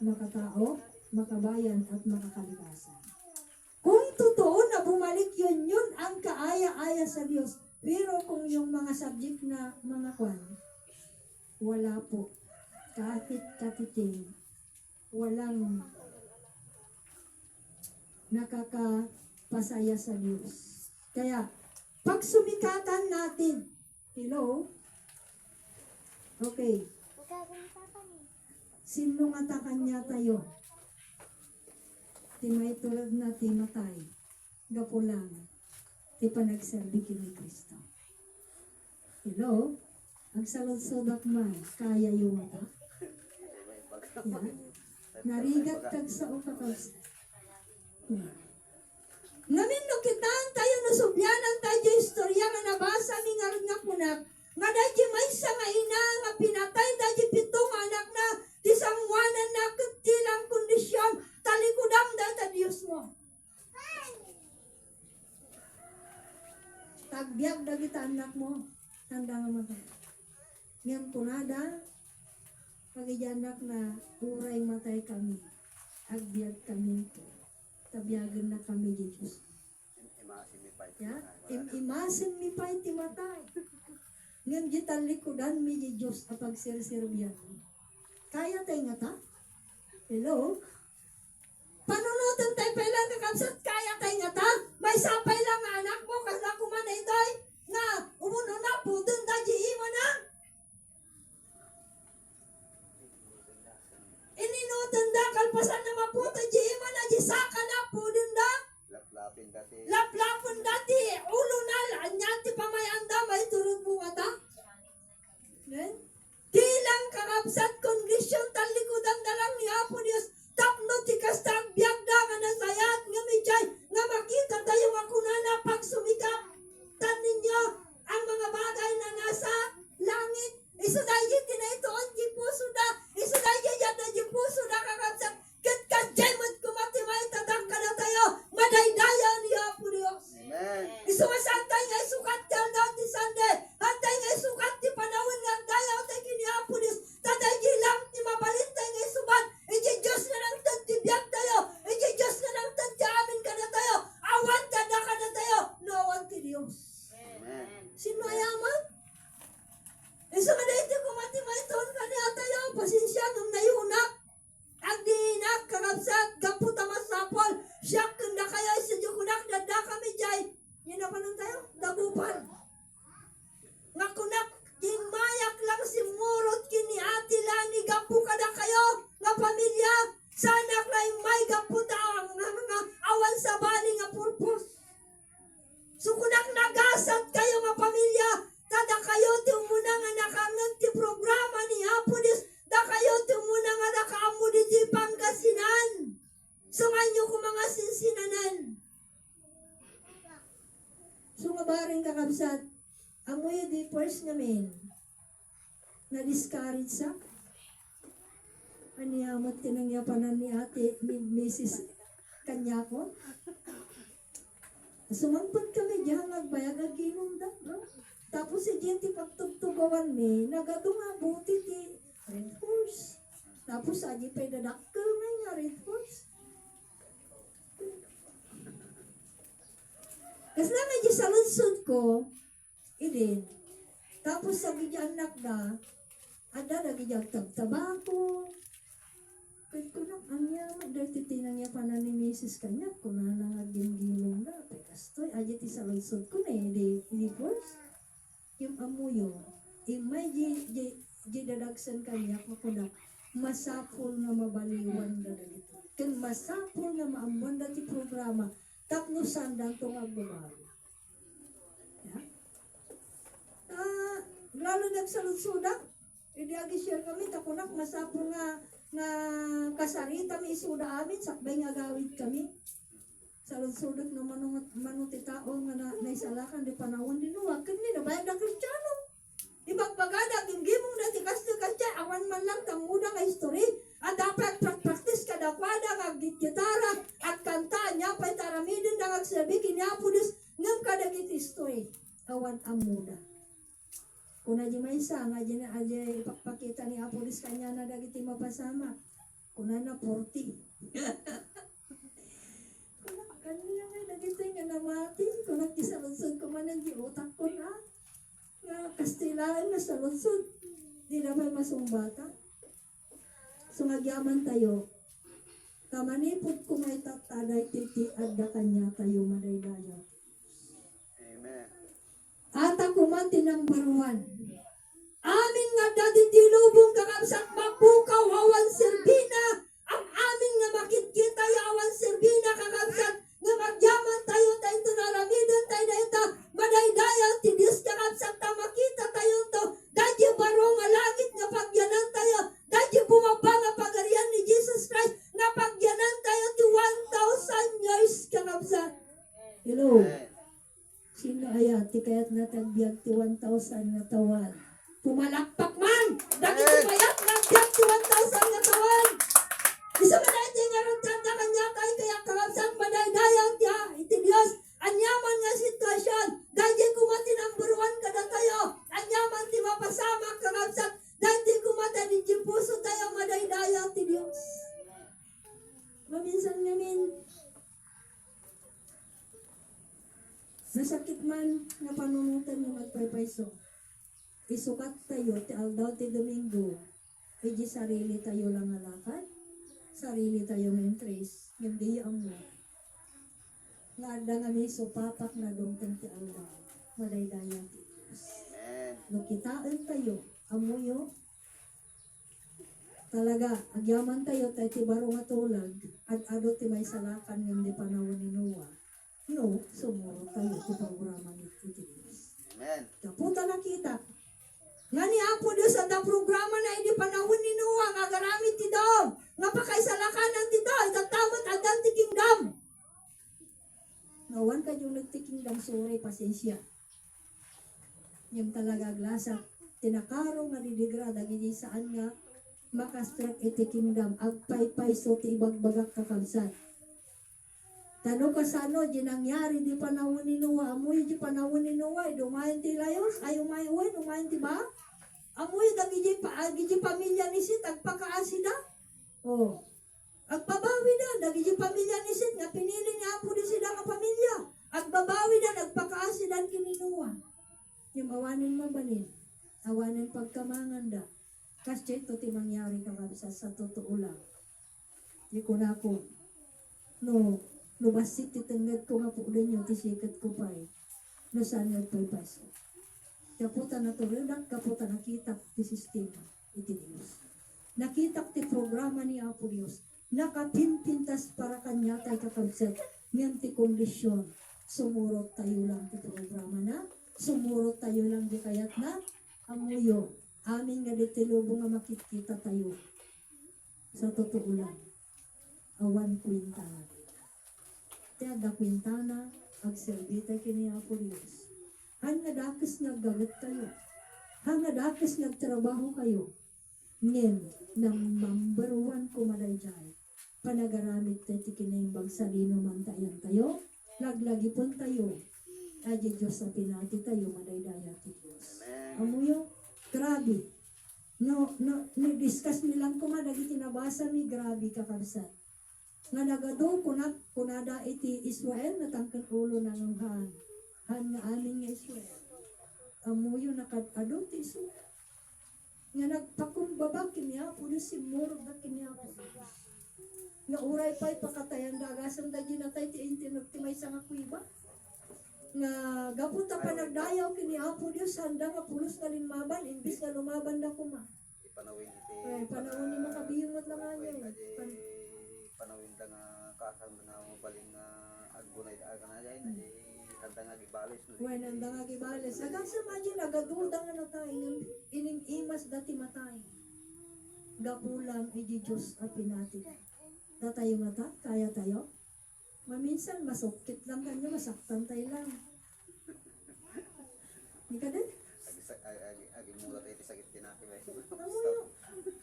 makatao, makabayan at makakalikasan. Kung totoo na bumalik yun ang kaaya-aya sa Diyos. Pero kung yung mga subject na mga kwan, wala po. Kahit katiting, walang nakakapasaya sa Diyos. Kaya, pag sumikatan natin, hello? Okay. Sino matakan niya tayo? Timay tulad na timatay. gapulang ti panagserbi kini Kristo. Hello? Ang salod-sodak man, kaya yung mata. Yeah. Narigat kag sa ukakas. Yeah. Namindo kitaan tayo nasubyanan tayo istorya nga nabasa ni nga punak nga dahil may isa nga ina nga pinatay dahil pitong anak na di sangwanan na katilang kondisyon talikudang data Diyos mo. Tagbiag na kita anak mo. Tanda nga mata. Ngayon punada, pagijanak na uray matay kami. Agbiag kami po. Tabiagan na kami di Diyos. Ya? Imasin mi pa iti matay. Ngayon gitan likudan mi di Diyos apag sirsirbiyan. Kaya tayo nga ta? Hello? Panunutan tayo pailan kakabsat, kaya tayo nga ta? May sapay lang nga anak mo, kasla kumanay tayo, nga umuno na po, dun da mo na. Ininutan da, kalpasan na maputa, mo na, saka na po, dun da. Laplapon dati, ulo na, anyati pa may anda, may turod mo nga ta. Tilang kakabsat, kondisyon, talikudang dalang ni Apo Diyos, tapno ti kastang biagda nga nasayat nga medjay nga makita tayo nga kunana pag sumikap tan ninyo ang mga bagay na nasa langit isudayi tinaitoon di puso da isudayi yada di puso da kakabsak ket kadjemot kumatimay tadak ka na tayo madaydaya ni Apo Dios. Amen. Isumasantay nga isukat kal daw ti Sunday antay nga isukat ti panawin nga dayaw tay kini Apo Dios taday gilang ti mabalintay nga isubat iti Diyos na lang tagtibiyag tayo. Iti Diyos na lang tagtiamin ka na tayo. Awan ka na tayo. Nawan ti Diyos. Amen. Sino ayaman? Isa nga na iti kumatimaiton ka niya tayo. Pasensya nung nayunak. Agdiinak, kakabsat, gaputa masapol. Siyak kanda kayo isa jukunak. Dada kami jay. Yan na pa nun tayo. Dagupan. Ngakunak. Mayak lang si Murot kini ati lani gapu kada kayo nga pamilya sana kay may gaputa nga awan sa bali nga purpose. Sukunak nagasat kayo nga pamilya tada kayo ti umuna nga nakangan ti programa ni Apo Dios da kayo ti umuna nga nakaamo di Pangasinan. Sunganyo ko mga sinsinanan. So nga baring kakabsat amoy di first namin na-discourage sa aniyamot tinangyapanan ni ate ni Mrs. Kanyako. Sumampad kami diyan nagbayag ag ginunda, no? Tapos si Jinti pagtugtugawan mi nagadunga buti ti Red Horse. Tapos aji pay dadakkel nga Red Horse. Kasi na medyo sa lunsod ko, idin. Tapos sabi niya anak na, ada lagi niya tabako. Kaya ko lang, anya, dahil tinang niya pa na ni Mrs. Kanya, kung na nangaging-gilong na, pekastoy, aja ti sa lunsod ko na di first. Yung amuyo, may di dadagsan kanya, makunak, masapol na mabaliwan na dito. Kaya masapol na maambuan na ti programa, tapno sandang itong agbabago. Lalo nagsalud-sudak, hindi agi-share kami, takunak, masapol nga kasarita mi isuda amin, sakbay nga gawid kami. Salud-sudak na manuti tao nga naisalakan, di panawon dinuwag, kani na bayag na Kristiyano. Ibagbagada, gimgimong na tikas na katya, awan man lang tamuda nga history, at dapat practice ka dakwada nga gitara at kanta niya pa'y taramidin na agsabi kiniapudis ngam kadagit history awan amuda. Kung na di may isa nga di na ipakpakita ni Apodis kanya na dagiti mapasama kung na 40 kanina nga dagiti nga namati kung nagkisalunsod ko man ang utak ko na nga Kastilaan na sa lunsod di na may masumbata. So nagyaman tayo, kamanipod ko may tataday titi adda kanya tayo madaydayaw. Amen. At ako man tinambaruan. Amin nga dati tilubong kakabsat magbukaw awan serbina. Ang amin nga makikita yawan serbina kakabsat nga magyaman tayo pumayat na tagbiag ti 1,000 nga tawan. Pumalakpak man! Dagi pumayat na tagbiag ti 1,000 nga tawan! Isa man na iti nga rotyan na kanya kaya kakabsat madaydayaw tiya iti Diyos. Anyaman nga sitwasyon. Dahil kumati number 1 kada tayo. Anyaman ti mapasama kakabsat. Dahil kumata di puso tayo madaydayaw ti Diyos. Maminsan ngamin, nasakit man nga panunutan ng magpaypayso. Isukat tayo, ti aldaw ti Domingo, ay di sarili tayo lang alakad, sarili tayo ng interest, hindi ang mo. Nga anda nga miso, papak na dongtang ti aldaw, madaydaya ti Diyos. Amen. No kitaan tayo, amuyo, talaga, agyaman tayo, tayo ti baro nga tulag, at ado ti may salakan ng di panahon ni Noah. No, sumuro tayo ti programa ni Diyos. Amen. Kaputa nakita. Nga ni Apo Diyos at ang programa na hindi panahon ni Noah, nga garamit ti daw, nga pakaisalakanan ti daw, itatamot adan ti kingdom. Nawan ka yung nagti-kingdom, sorry, pasensya. Yung talaga glasa, tinakaro nga didigrada, gini saan nga, makastrek iti kingdom, agpaypay so ti ibagbagak kakamsat. Tano ka sa ano, di nangyari di panahon ni Noah, amoy di panahon ni Noah, dumayan ti layos, ay umayuin, dumayan ti ba? Amoy, dagi di pamilya ni Sid, agpakaasida. Oh, agbabawi na, dagi di pamilya ni Sid, nga pinili ni Apo di sila nga pamilya. Agbabawi na, agpakaasidan kini Noah. Yung awanin mabanin, awanin pagkamangan da. Kasi ito ti mangyari kakabsa sa totoo lang. Di ko na ako, no, lumasit ti tengad ko nga po ninyo, ti sikat ko pa eh. No saan nga paso. Kaputa na to, kaputa nakita ti sistema, iti Diyos. Nakita ti programa ni Apo Diyos. Nakapinpintas para kanya tayo kakabsat. Ngayon ti kondisyon. Sumurot tayo lang ti programa na. Sumurot tayo lang di kayat na. Amuyo. Amin nga dito lubo nga makikita tayo. Sa totoo lang. Awan kwintana. Tiada kwintana. Agserbita kini Apo Diyos. Hanga dakis naggalit kayo. Hanga dakis nagtrabaho kayo. Ngayon, ng number 1 ko madayjay. Panagaramit tayo tikinimbag sa lino man tayan tayo. Laglagi pon tayo. Adi Diyos sa pinati tayo madaydaya ti Diyos. Amuyo, grabe. No, discuss nilang ko madagi tinabasa mi, grabe kakabsat. Nga nagado kunada iti Israel natangkan ulo na ng han nga amin nga Israel. Amuyo nakadado ti Israel. Nga nagpakumbaba kiniya po si Murog na kiniya po. Nga uray pa'y pakatayan dagasan da ginatay ti intinag ti may nga kuiba. Nga gapunta pa nagdayaw kiniya po Diyos handa nga pulos nga linmaban imbis nga lumaban da kuma. Ipanawin iti. Panahon ni makabiyungot lang nga niya. Panawin da nga kasang nga mabaling nga agbunay da aga na dyan. Kanta nga gibalis. When handa nga gibales. Hanggang sa madyan nagaduda nga na tayo. Imas dati matay. Gapulang iti Diyos at pinati. Tatayo mata, kaya tayo. Maminsan masukit lang kanyo, masaktan tayo lang. Hindi ka din? Agi mula tayo ti sakit tinaki ba? Amuyo.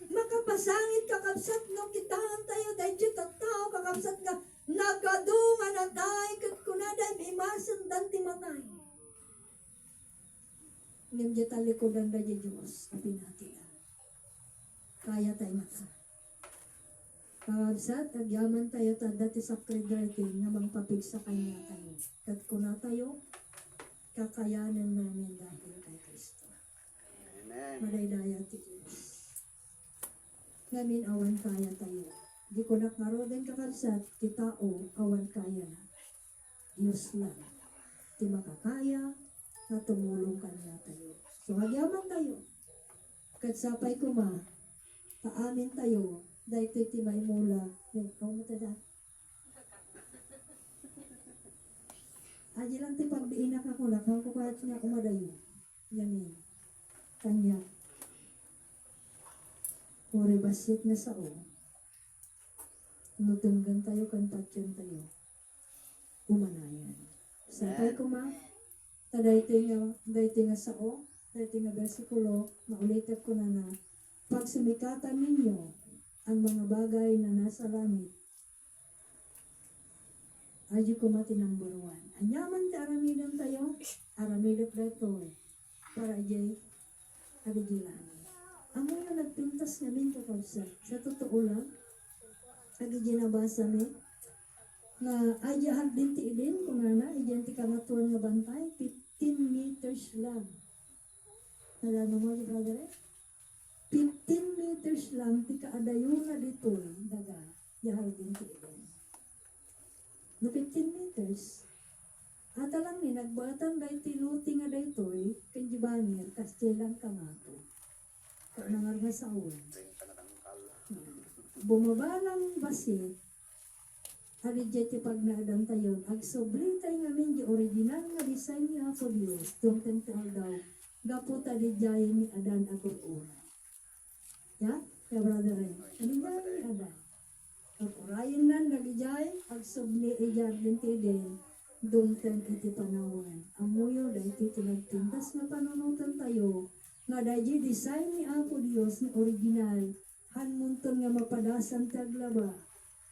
Makapasangit kakabsat no kitahan tayo. Dahil dyan tao kakabsat nga. Nagadunga na tayo. Kunaday imasan danti matay. Ngayon dyan talikodan da Diyos at pinati. Kaya tayo mata. Kakabsat, agyaman tayo dati sa credrating na magpapig sa kanya tayo. Kat kuna tayo, kakayanan namin dahil kay Kristo. Amen. Madaydaya ti Diyos. Ngamin awan kaya tayo. Di ko nakaroon kakabsat, ti tao awan kaya na. Diyos lang. Ti makakaya, na tumulong kanya tayo. So agyaman tayo. Kat sapay ko ma, paamin tayo, dahil iti may mula. Ikaw mo tada. Adi lang ti pagbiinak ako, lakaw ko kahit nga umadayo. Yamin. Kanya. Uri basit na sao. Nutunggan tayo, kan patyan tayo. Umanayan. Sapay ko ma, Daytoy nga sao, daytoy nga bersikulo, maulitat ko na pag sumikatan ninyo ang mga bagay na nasa langit, aji ko mati number 1. Anyaman ti aramidan tayo, aramidot daytoy, para ajay, langit. Amo yung nagpintas namin kakabsa. Sa totoo lang, agiji nabasa mi, na ajahan din ti idin, kung na, ijan ti kamatuan nga bantay, 15 meters lang. Nalano mo, brother eh? 15 meters lang, ti kaadayo na dito, daga, yahal din ti idin. No 15 meters. Ata lang ni, nagbatan dahi ti luti nga dito, kanjibangir, kastelang kamato. Kanangar nga saon. Bumaba lang basit, haridya ti pagnaadang tayon, ag sobri tayo ngamin di original nga design ni Apo Dios, tong tental daw, gaputa di jayin ni Adan agor-ura. Ya? Ya brother rin. Ano jayin ni Adan? Agurayin nan, nagijay, ag sobli ijar din ti din, dumten iti panawan. Amuyo, dahil iti nagtindas na panunutan tayo, nga dahi design ni Apo Dios ni original, hanmunton nga mapadasan taglaba,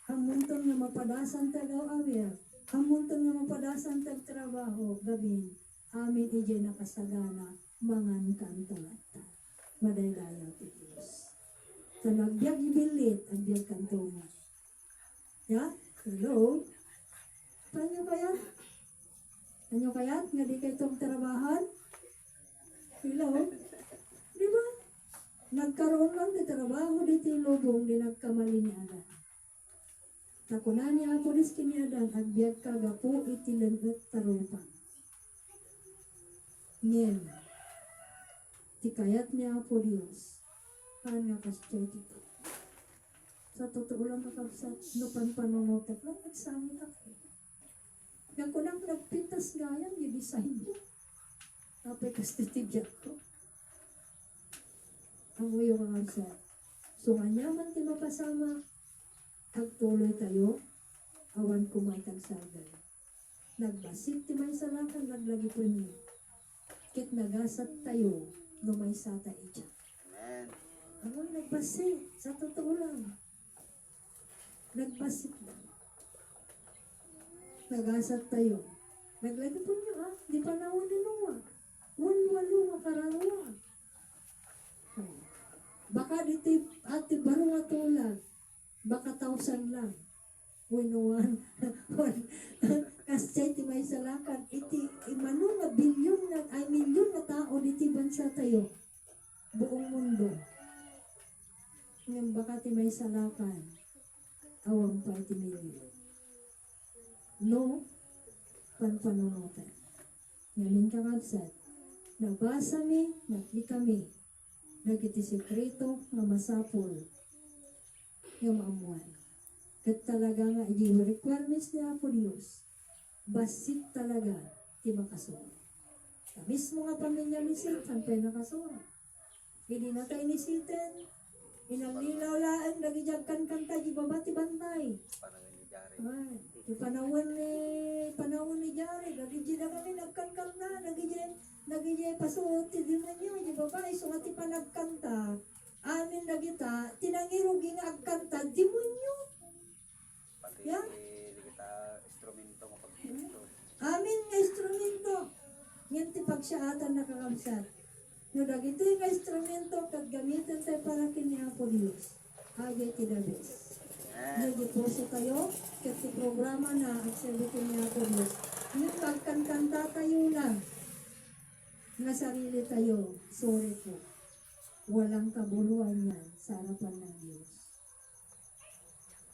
hanmunton nga mapadasan tagaw-awir, hanmunton nga mapadasan tagtrabaho, gabin, amin ije nakasagana, mangan kantalata. Madaydayaw ti Dios. Sa nagbiag ibilit, ang biag kantungan. Ya? Hello? Panyo kaya? Panyo kaya? Nga di kayo itong trabahan? Hello? Di ba? Nagkaroon lang di trabaho di tilubong di nagkamali ni Adan. Nakunan niya Apo Dios kini Adan, agbiag kagapu itilan at tarupan. Ngayon, tikayat niya Apo Dios, kan nga kastya dito. Sa totoo lang kakabsat, no panpanungotak lang, nagsangit ako. Nakunang nagpitas gayang, i-design ko. Kapay kastitibyak ko. Ang uyo kakabsat. So, anyaman ti mapasama, agtuloy tayo, awan kumatag sagay. Nagbasit ti may salakan, naglagi po niyo. Kit nagasat tayo, no may sata ija. Amen. Amoy nagbasit, sa totoo lang. Nagbasit lang. Nagasat tayo. Naglagi po niyo di panahon ni Noah. Walo nga kararawa. Baka diti ati baro nga tulag. Baka 1,000 lang. Winuwan. Kasi ti may salakan. Iti imano nga milyon na tao diti bansa tayo. Buong mundo. Ngayon baka ti may salakan. Awang pa iti milyon. No, panpanunutan. Ngayon kakabsat. Nabasa mi, nakita mi. Nagiti sekreto nga masapol. Nga maamuan. Kat talaga nga, yung requirements ni Apo Dios, basit talaga, ti makasura. Sa mismo nga pamilya ni Satan, pa nakasura. Hindi na tayo ni Satan, inanglilaw laan, nagijagkan kanta, di babati bantay. Panangin ni Jari. Ay, di panahon ni Jari, nagijay na kami, nagkankal na, nagijay pasuot, di man nyo, di babae, so nga ti panagkanta, amin na kita, tinangirugi nga agkanta, di mo nyo. Pati Yeah. di kita instrumento mapag-ito. Amin nga instrumento. Ngayon ti pagsiatan na kakabsat. No dagito yung instrumento kag gamitin tayo para kini Apo Dios. Agay ti dabis. Nagdiposo tayo ket ti programa na agsabitin ni Apo Dios. Yung pagkantanta tayo lang. Nga sarili tayo. Sorry po. Walang kabuluhan yan sa harapan ng Diyos.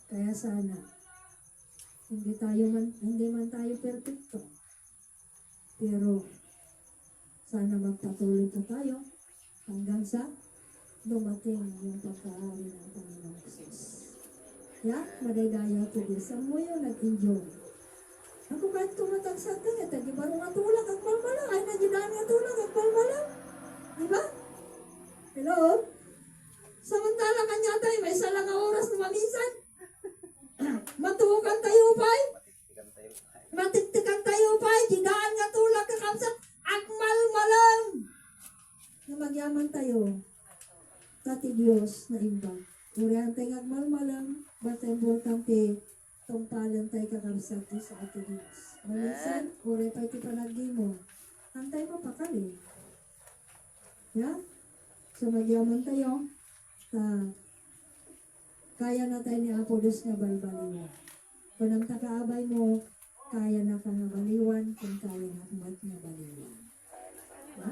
Kaya sana hindi man tayo perfecto. Pero sana magpatuloy pa tayo hanggang sa dumating yung pagkaari ng Panginoong Jesus. Madagaya po din. Sa mo yun, nag-enjoy. Ako kahit tumatagsat ka, di ba nga tulak at malmalang? Ay, nagidan nga tulak at malmalang. Di ba? Hello? Samantala kanya tayo, may isa lang ang oras na mamisan. Matukan tayo, pay. Matiktikan tayo. Matiktikan tayo, pay. Gidaan nga tulak kakabsat. Agmalmalang na magyaman tayo kati Diyos na imbang. Urihan tayo agmalmalang basta yung buwag te tungpalan tayo kakabsat sa ati Diyos. Malisan, uri pa iti panagdi mo. Antay mo pakali. Ya? So magyaman tayo. Kaya na tayo ni Apo Diyos nga balbaliwan. Kung ang takaabay mo, kaya na ka nga baliwan, kung kaya na kumat nga baliwan. Ha?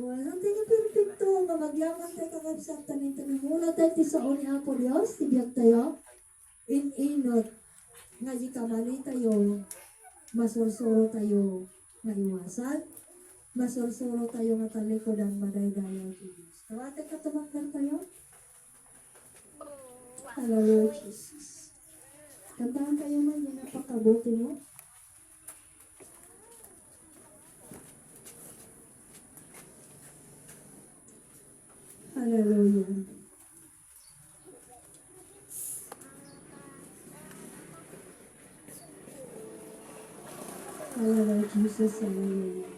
Wala tayo perfecto, nga magyaman tayo kakabsat tanin-tanin. Mula tayo ti sao ni Apo Diyos, tibiyag tayo, inot, nga di kamali tayo, masursuro tayo nga iwasan, masursuro tayo nga talikodan madaydayaw ti Diyos. Kawate ka tumanggan tayo? Hello, Lord Jesus. Kantahan kayo man, yung napakabuti mo. Hallelujah. Hallelujah, Jesus. Hallelujah.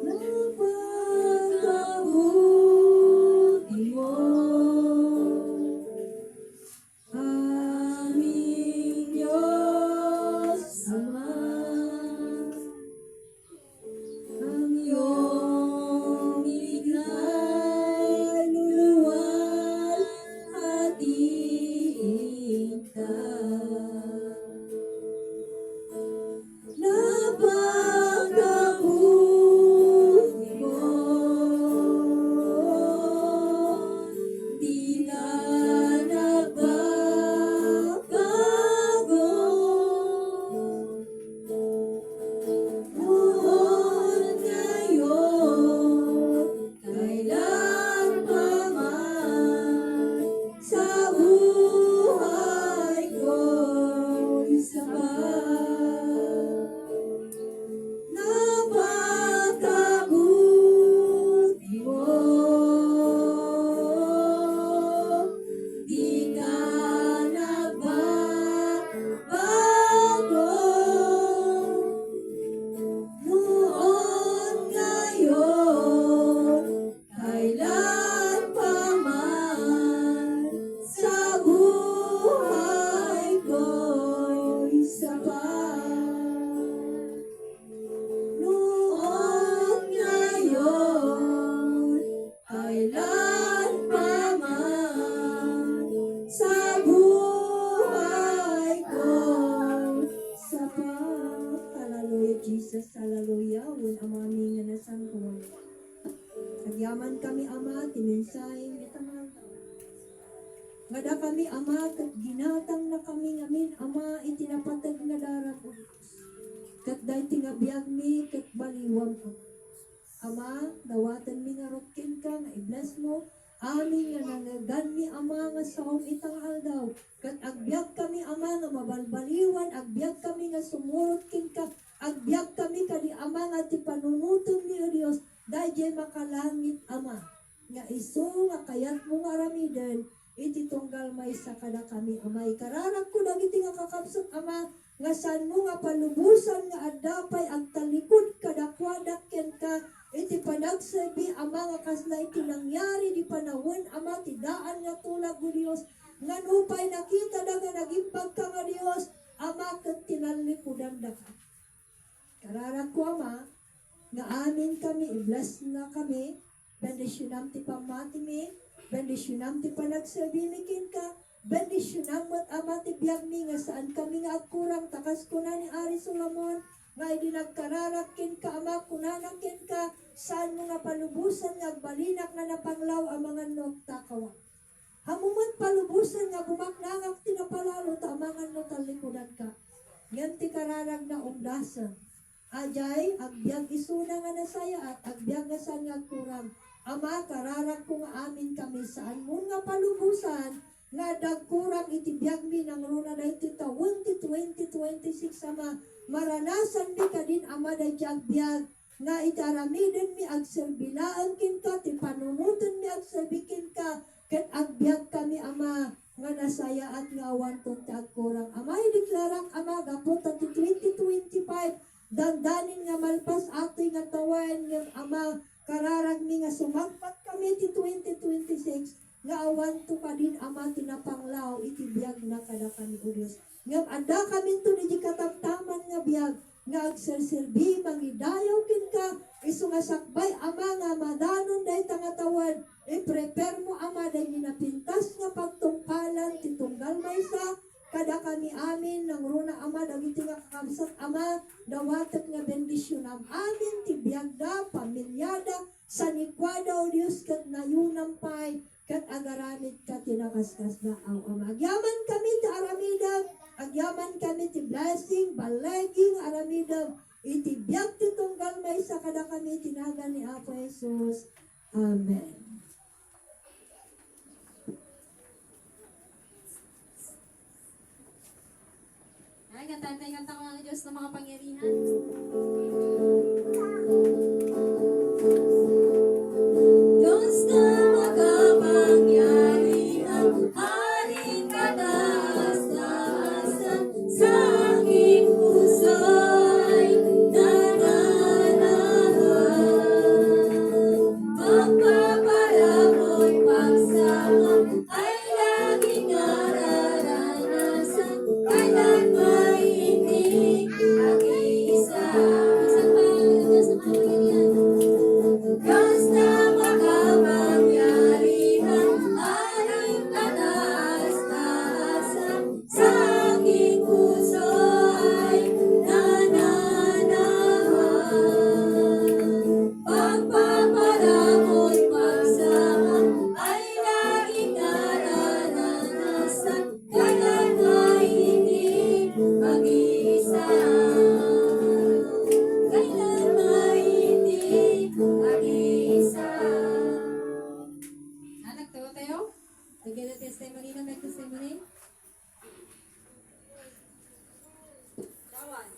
Napakabuti mo, aming Diyos Ama. Ang iyong ikaluluwal at napakabuti mo, di ka nagbabago. Noon, ngayon, kailan pa man, sa buhay ko'y sapat. Napakabuti mo, di ka nagbabago. Noon, ngayon, kailan pa man, sa buhay ko'y sapat. Noon, ngayon, kailan pa man, sa buhay ko'y sapat. Hallelujah, Jesus. Hallelujah. Wala amami nga nasan ko. Nagyaman kami, Ama, timinsay, itangal. Ngada kami, Ama, kat ginatang na kami ngamin, Ama, itinapatag nga darag o Diyos. Kat dahi tingabiyag mi, kat baliwang ko. Ama, dawatan mi nga rotkin ka, nga i-bless mo. Amin nga nangagan mi, Ama, nga saong itangal daw. Kat agbyag kami, Ama, nga mabalbaliwan, agbyag kami nga sumurotkin ka, agbyag kami kani, Ama, nga ti panunutom ni o Diyos, dahil makalangit, Ama. Nga iso, nga kayat mo nga ramiden, iti tunggal may sa kada kami, Ama. Ikararag ko dagiti nga kakabsat, Ama, nga saan mo nga palubusan nga adapay ang talikod kadakwadak ken ka iti panagsabi, Ama, nga kasla iti nangyari di panahon, Ama, ti daan nga tulag o Diyos nga nupay nakita da nga nagimpag ka nga Diyos, Ama, ket tinalikudan da ka. Kararag ko, Ama, nga amin kami, i-bless na kami, bendisyonam ti pamati mi, bendisyonam ti panagsabimikin ka, bendisyonam mo't, Ama, ti biyag mi, nga saan kami nga agkurang, takas ko na ni Ari Solomon, nga idinagkararakin ka, Ama, kunanakin ka, saan mo nga palubusan, nga agbalinak na napanglaw ang mga nagtakawa. Hamuman palubusan nga bumaknangak tinapalalo, tamangan no talikudan ka. Yan ti kararag na umdasan. Ajay, agbyag isuna nga nasaya at agbyag nga saan nga kurang. Ama, kararag ko nga amin kami saan mo nga palubusan, nga dagkurang itibiyag mi ng runa na iti taon ti 2026, Ama. Maranasan mi ka din, Ama, da agbyag, nga itaramiden mi agserbilaan kin ka, ti panunutan mi agserbikin ka, ket agbyag kami, Ama, nga nasaya at nga awan tong tagkurang amay deklarak ama gapot at 2025 dandanin nga malpas atoy nga tawayan nga ama kararag mi nga sumagpat kami ti 2026 nga awan to ka din ama tinapanglaw iti biyag na kada kami o Dios nga ada kami to di katamtaman nga biyag nga agserserbi mangidayaw kin ka isu nga sakbay ama nga madanon day tangatawad i-prepare mo ama day ninapintas nga pagtungpalan titunggal maysa kada kami amin nang runa ama dagiti nga kakabsat ama dawatet nga bendisyon am amin ti biyagda pamilyada sanikwada o Dios kat nayunampay kat agaramid ka tinakaskas na ang ama agyaman kami ti aramidam agyaman kami ti blessing baleging aramidam iti biyag ti tunggal maysa kada kami tinagan ni Apo Jesus amen. Ay, kanta ko ng Diyos na makapangyarihan. Diyos na makapangyarihan, haring kataas-taasan, sa aking puso'y nananahan. Pagpapalamo't pagsama ay laging nararanasan, kailan may hindi mag-iisa. Minsan pa, Diyos na makapangyarihan. Diyos na makapangyarihan, haring kataas-taasan, sa aking puso ay nananahan. Pagpapalamo't pagsama ay laging nararanasan, kailan ay hindi mag-iisa. Kailan may hindi mag-iisa. Nagtawa tayo? Bigyan na testimony na may testimony? Tawan.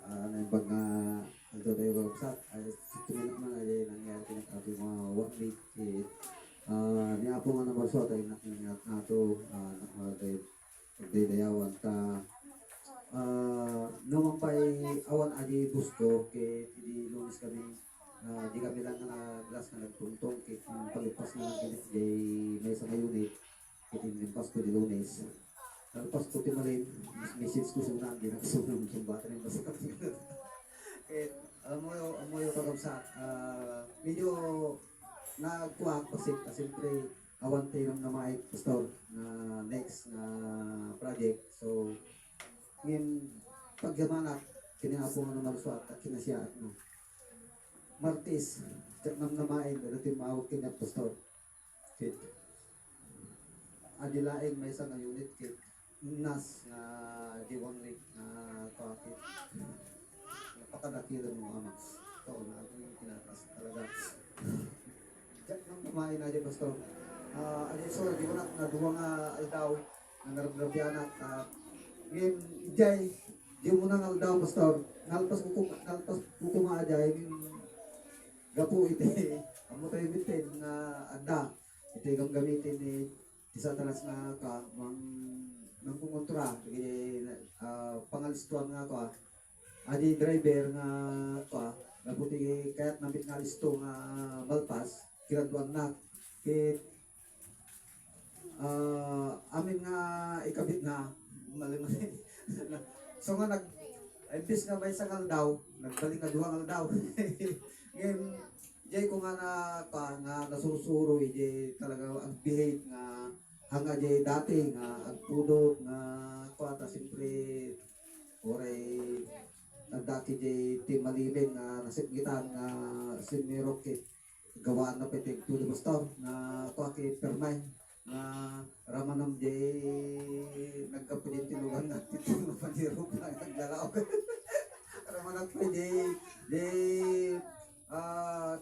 Ano yung pag ito tayo babagsak ay tuminak man ay nangyari kinakabi mga 1 week ni Apo nga naman so tayo nakingat nato nakagay pagdayawan ta naman pa'y awan adi busto kay di lunes kami di kami lang na glass na nagtuntong kay palipas na lang kinit day may sa unit kay tinimpas ko di lunes Talpas ko timalin, message ko suna, hindi na kasunod yung bata rin basta kami. Eh, alam mo yung pagkabsa, medyo nagkuha kasi siyempre awan tayo ng mga pastor na next na project. So, ngayon, pagyamanap, kinaapo nga ng maluswat at kinasya at no. Martis, check ng namain, pero ito yung maawag kinap pastor. Kit. Adilaing may isang unit kit. Nas na G1 week na kakit. Napakadakilan mo ama. Ito na ako yung tinatas talaga. Check nang kumain na dyan pastor. So, di ko na duwa nga aldaw na narabyan at ngayon, ijay, di mo nang aldaw pastor. Nalpas ko kumaajay gapo ite. Amo tayo bitin na ada. Ito yung gamitin ni isa talas nga ka nang kumontra pangalistuan nga ko adi driver nga ko nabuti kaya't nambit nga listo nga malpas kiraduan na kit amin nga ikabit na malimali so nga imbis nga may isang aldaw nagbalik nga duhang aldaw ngayon jay ko nga nga nasusuro jay talaga ang behave nga hanga jay dati nga agpudot nga kuwata siyempre oray nagdaki jay tim malibing nga nasipgitan nga sinirokit gawaan na pitig to the pastor nga kuwaki permay nga ramanam jay nagkapilin tinugan nga titong na panirok na naglalaw ramanam pa jay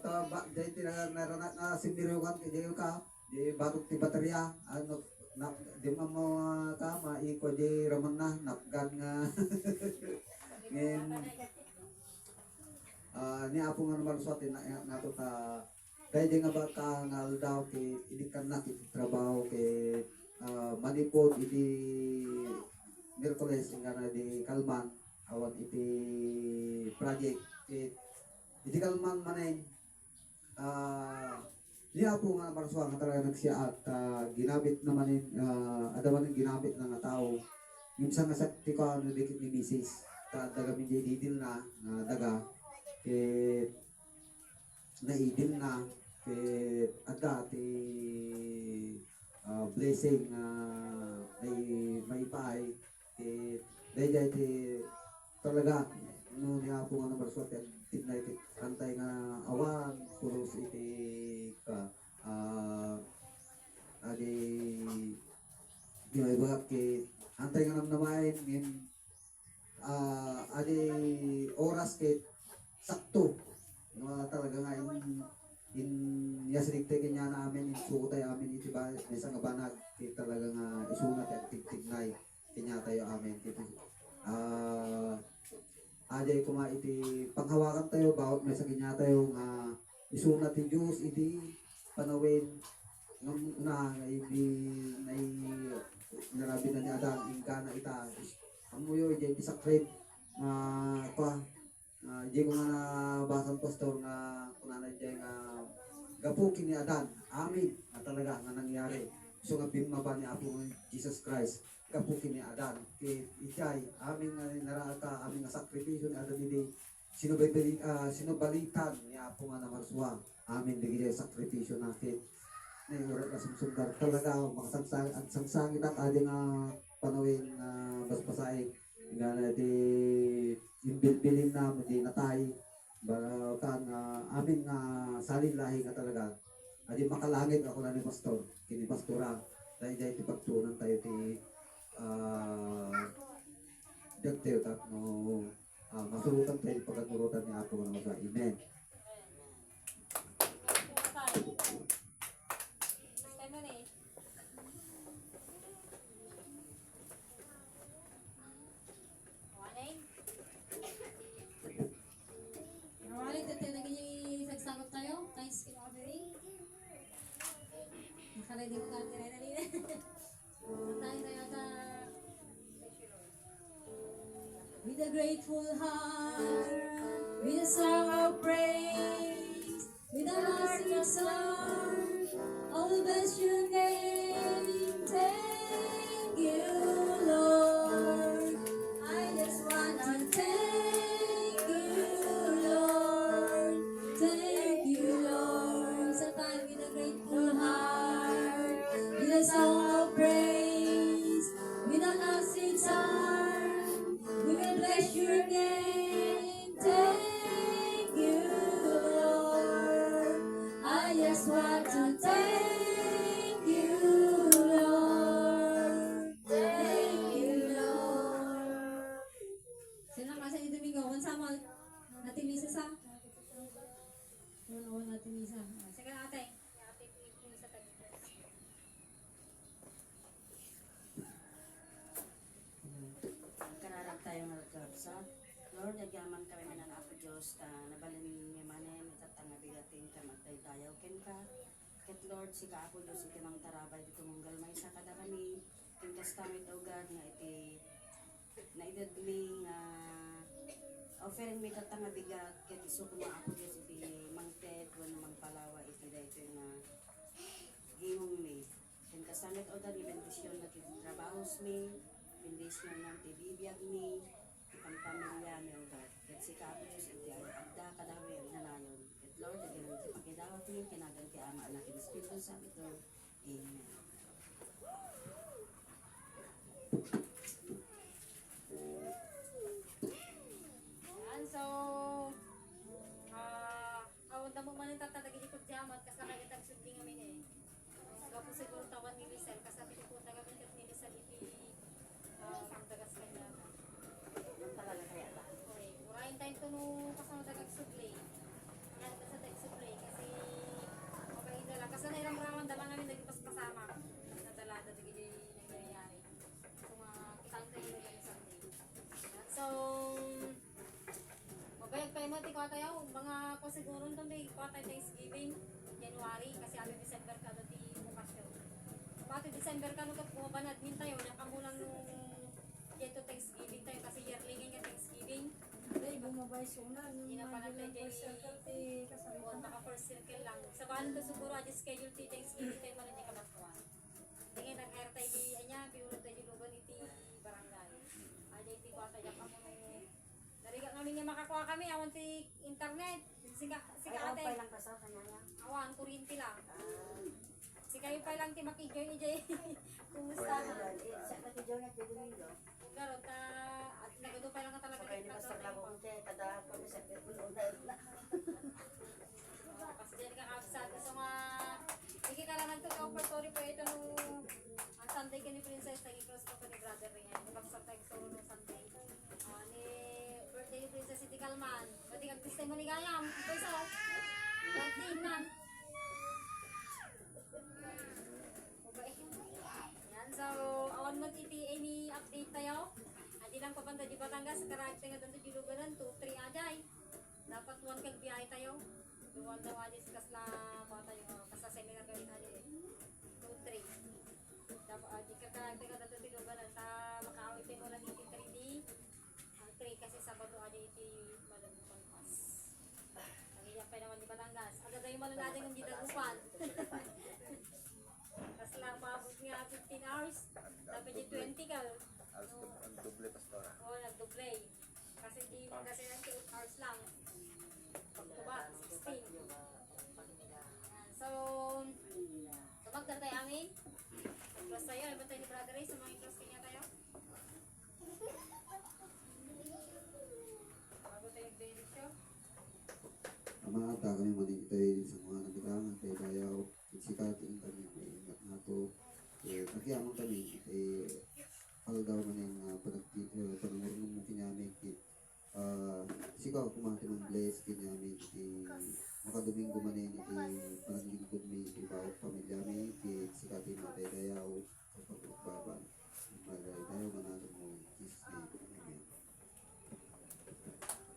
taba jay tinagan na sindirugan kay jay ka di batok ti baterya ano di mo ka maiko di raman na napgan nga ngin ni Apo nga naman sa atin nato ta pwede nga ba ka ngal daw kay hindi ka na trabaho kay manipod iti Miyerkules nga na di kalman awan iti project kay iti kalman manay ni Apo nga marswa nga talaga nagsiya at ginamit naman adaman ng ginamit ng tao minsan nga sa tiko ano dikit ni misis daga min didil na daga kay naidil na kay ada ti blessing may paay kay dayjay ti talaga no ni Apo nga number swat tignay ti kantay nga awan puros iti ka adi di may bagak kay antay nga namnamain ngin adi oras kay sakto talaga nga in yasirigte kanya namin in sukutay amin iti ba may isang banag kay talaga nga isunat at tigtignay kanya tayo amin kiti aday kuma iti panghawakan tayo bawat may sa kanya tayo nga isunat ti Diyos iti panawin na iti narabi na ni Adan ingka na ita amuyo iti sakrit di ko nga nabasang pastor nga kunanay dyan nga gapukin ni Adan amin na talaga nga nangyari so nga bimaba ni Apo Jesus Christ gapukin ni Adan kay ijay amin nga naraka amin nga sakripisyo ni Adan hindi sinubalitan ni Apo nga namarswa amin digit sakripisyo natin na yung oras na sumsumdar talaga makasangsang at sangsangit at ading panawin basbasain nga na di yung bilbilin na hindi natay kan amin nga salin lahi nga talaga adi makalangit ako na ni pastor kini pastora dahil dahil ti pagtunan tayo ti dagtayo tat no masurutan tayo pagkaturutan ni Apo nga sa amen. Alright, ito naging sagsagop tayo. Thanksgiving offering. Nakaready mo kami rin alin. Tayo ka. With a grateful heart, with a song of praise, with a lasting song, I will bless your name. Thank you, Lord. I just wanna thank you, Lord. Thank you, Lord. Sa tayo with a grateful heart, with a song of praise, with a lasting song, we will bless your name. Thank you, Lord. I just want to thank you, Lord. Thank you, Lord. Sino kasi ni Domingo? Kung sama natin misa sa? Kung natin misa. Sige na ate. Ate, misa tayo. Kararag tayo nga sa Lord, nagyaman kami na na ako Diyos, nabalin niya manin, itatanga bigating ka, magtay-tayaw kin ka. Kat Lord, sika ako Diyos, iti mang tarabay, iti munggal may sa kada kami, tintas kami daw God, nga iti, na idadmi nga, offering mi tatanga bigat, kat iso kuma ako Diyos, iti mangted, wano mangpalawa, iti dahito nga, gimong mi. Tintas kami daw God, ibendisyon na iti trabahos mi, bendisyon na iti bibiyag mi, ang pamilya niyo God. Kat si Kapos, iti agda kadawi ang nanayon. Kat Lord, iti lang iti pagkidawat niyo, kinagan ti Ama, Anak, and Espiritu Santo. Amen. Yan, so, awon na mo man yung tatatagin ikot jamat, kasama kitang sunding amin eh. Gapo siguro tawan ni Lisel, kasabi ko po tagamin kat ni Lisel iti ang dagas kanya. Yung talaga kaya lang. Okay, urayin tayo ito nung kasama dagag suplay. Yan, sa dagag suplay, kasi okay dala. Kasi nairamraman dala namin daging paspasama. Nadala, daging nangyayari. So, kitang tayo na yung Sunday. Yan, so, mabayag pa yung mati ko kuha tayo, mga ko siguro doon may kuha tayo Thanksgiving, January, kasi ano December ka doon di bukasyon. Pati December ka nung kuha ba nadmin tayo, nakamulang nung dito Thanksgiving tayo, kasi yearly nga Thanksgiving. Hindi, bumabay suna. Hindi na pala tayo First circle, kasalitan Huwag na. maka first circle lang. Sa bahan ko siguro, adi schedule ti Thanksgiving tayo man hindi ka matuwa. Tingin nag-hire tayo di, anya, biuro tayo di lugan iti barangay. Adi iti kuha tayo ka mo nariga namin nga makakuha kami, awan ti internet. Sika Ay, ate, pa lang ka sa kanya niya. awan, kuryente lang. Sika yung pa lang ti makijoy ni Jay. Kumusta na? Sa nakijaw na kay Domingo. Garot ka, at nagado pa lang ka talaga. So kayo di ba sa lago ko kay kada kami sa puno na. Kasi dyan ka kapsat. So nga, hindi ka lang nagtutong pa ito nung ang Sunday ka ni Princess, naging close ko ni brother rin yan. Nagpapasok tayo solo nung Sunday. Ni birthday ni Princess City Calman. Pati kag-testimony gayam. Ito isa. Birthday man. Yan, so, awan mo titi any update tayo. Hindi lang papanta di Batangas, karagte nga doon sa Diluganan, 2-3 ajay. Dapat 1 kag biyahe tayo. Duwan daw ajay sa kasla mga tayo, kasla seminar gawin ajay eh. 2-3. Dapat di ka karagte nga doon sa Diluganan, ta makaawit tayo lang iti 3D. Ang 3 kasi Sabado ajay iti Malagupang Pas. Nangiyak pa naman di Batangas. Agad tayo malalagay ng Gidagupan. Kasi lang paabot nga 15 hours. Dapat di 20 ka. Ang doble pastora. Oo, nagdoble. Kasi di kasi 8 hours lang. Pagtuba, 16. Yan. So magdala tayo amin. Plus tayo, iba tayo ni Brother Ray sa mga plus kanya tayo. Bago tayo benediction. Ama, ta kami manitay sa mga nabilangan kay bayaw, sikating kami, ingat na to. Nagyamang kami, paldaw man yung panangurunong mo kinyami, sikaw kumaki ng bless kinyami, makadomingo man yung pananglingkod mi, bawat pamilya mi, sikating matay bayaw, pagpagbaban, magay tayo manalo mo, Jesus name,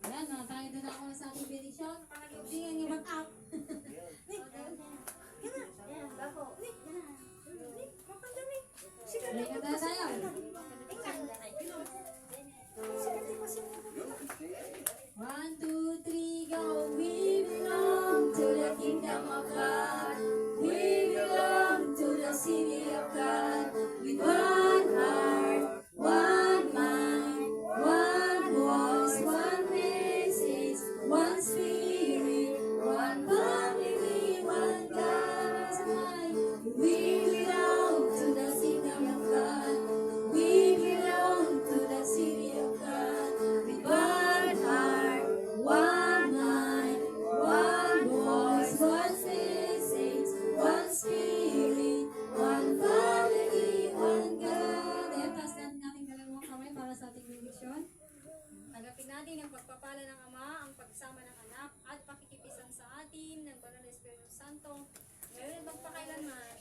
Amen. Yan, tayo doon ako sa ating benediction. Panag-ibigyan yung mag-up. May kanta tayo. 1, 2, 3, go! We belong to the kingdom of God. We belong to the city of God. With one heart, one mind, one voice, one message, one spirit, one family, one God. We belong to the kingdom of God. We belong to the city of God. With one heart, one mind, one voice, one message, one spirit, one family, one God. Ayan, taas natin natin dalawang kamay para sa ating benediksyon. Tanggapin natin ang pagpapala ng Ama, ang pagsama ng Anak, at pakikipisan sa atin ng Banal na Espiritu Santo, ngayon at magpakailanman.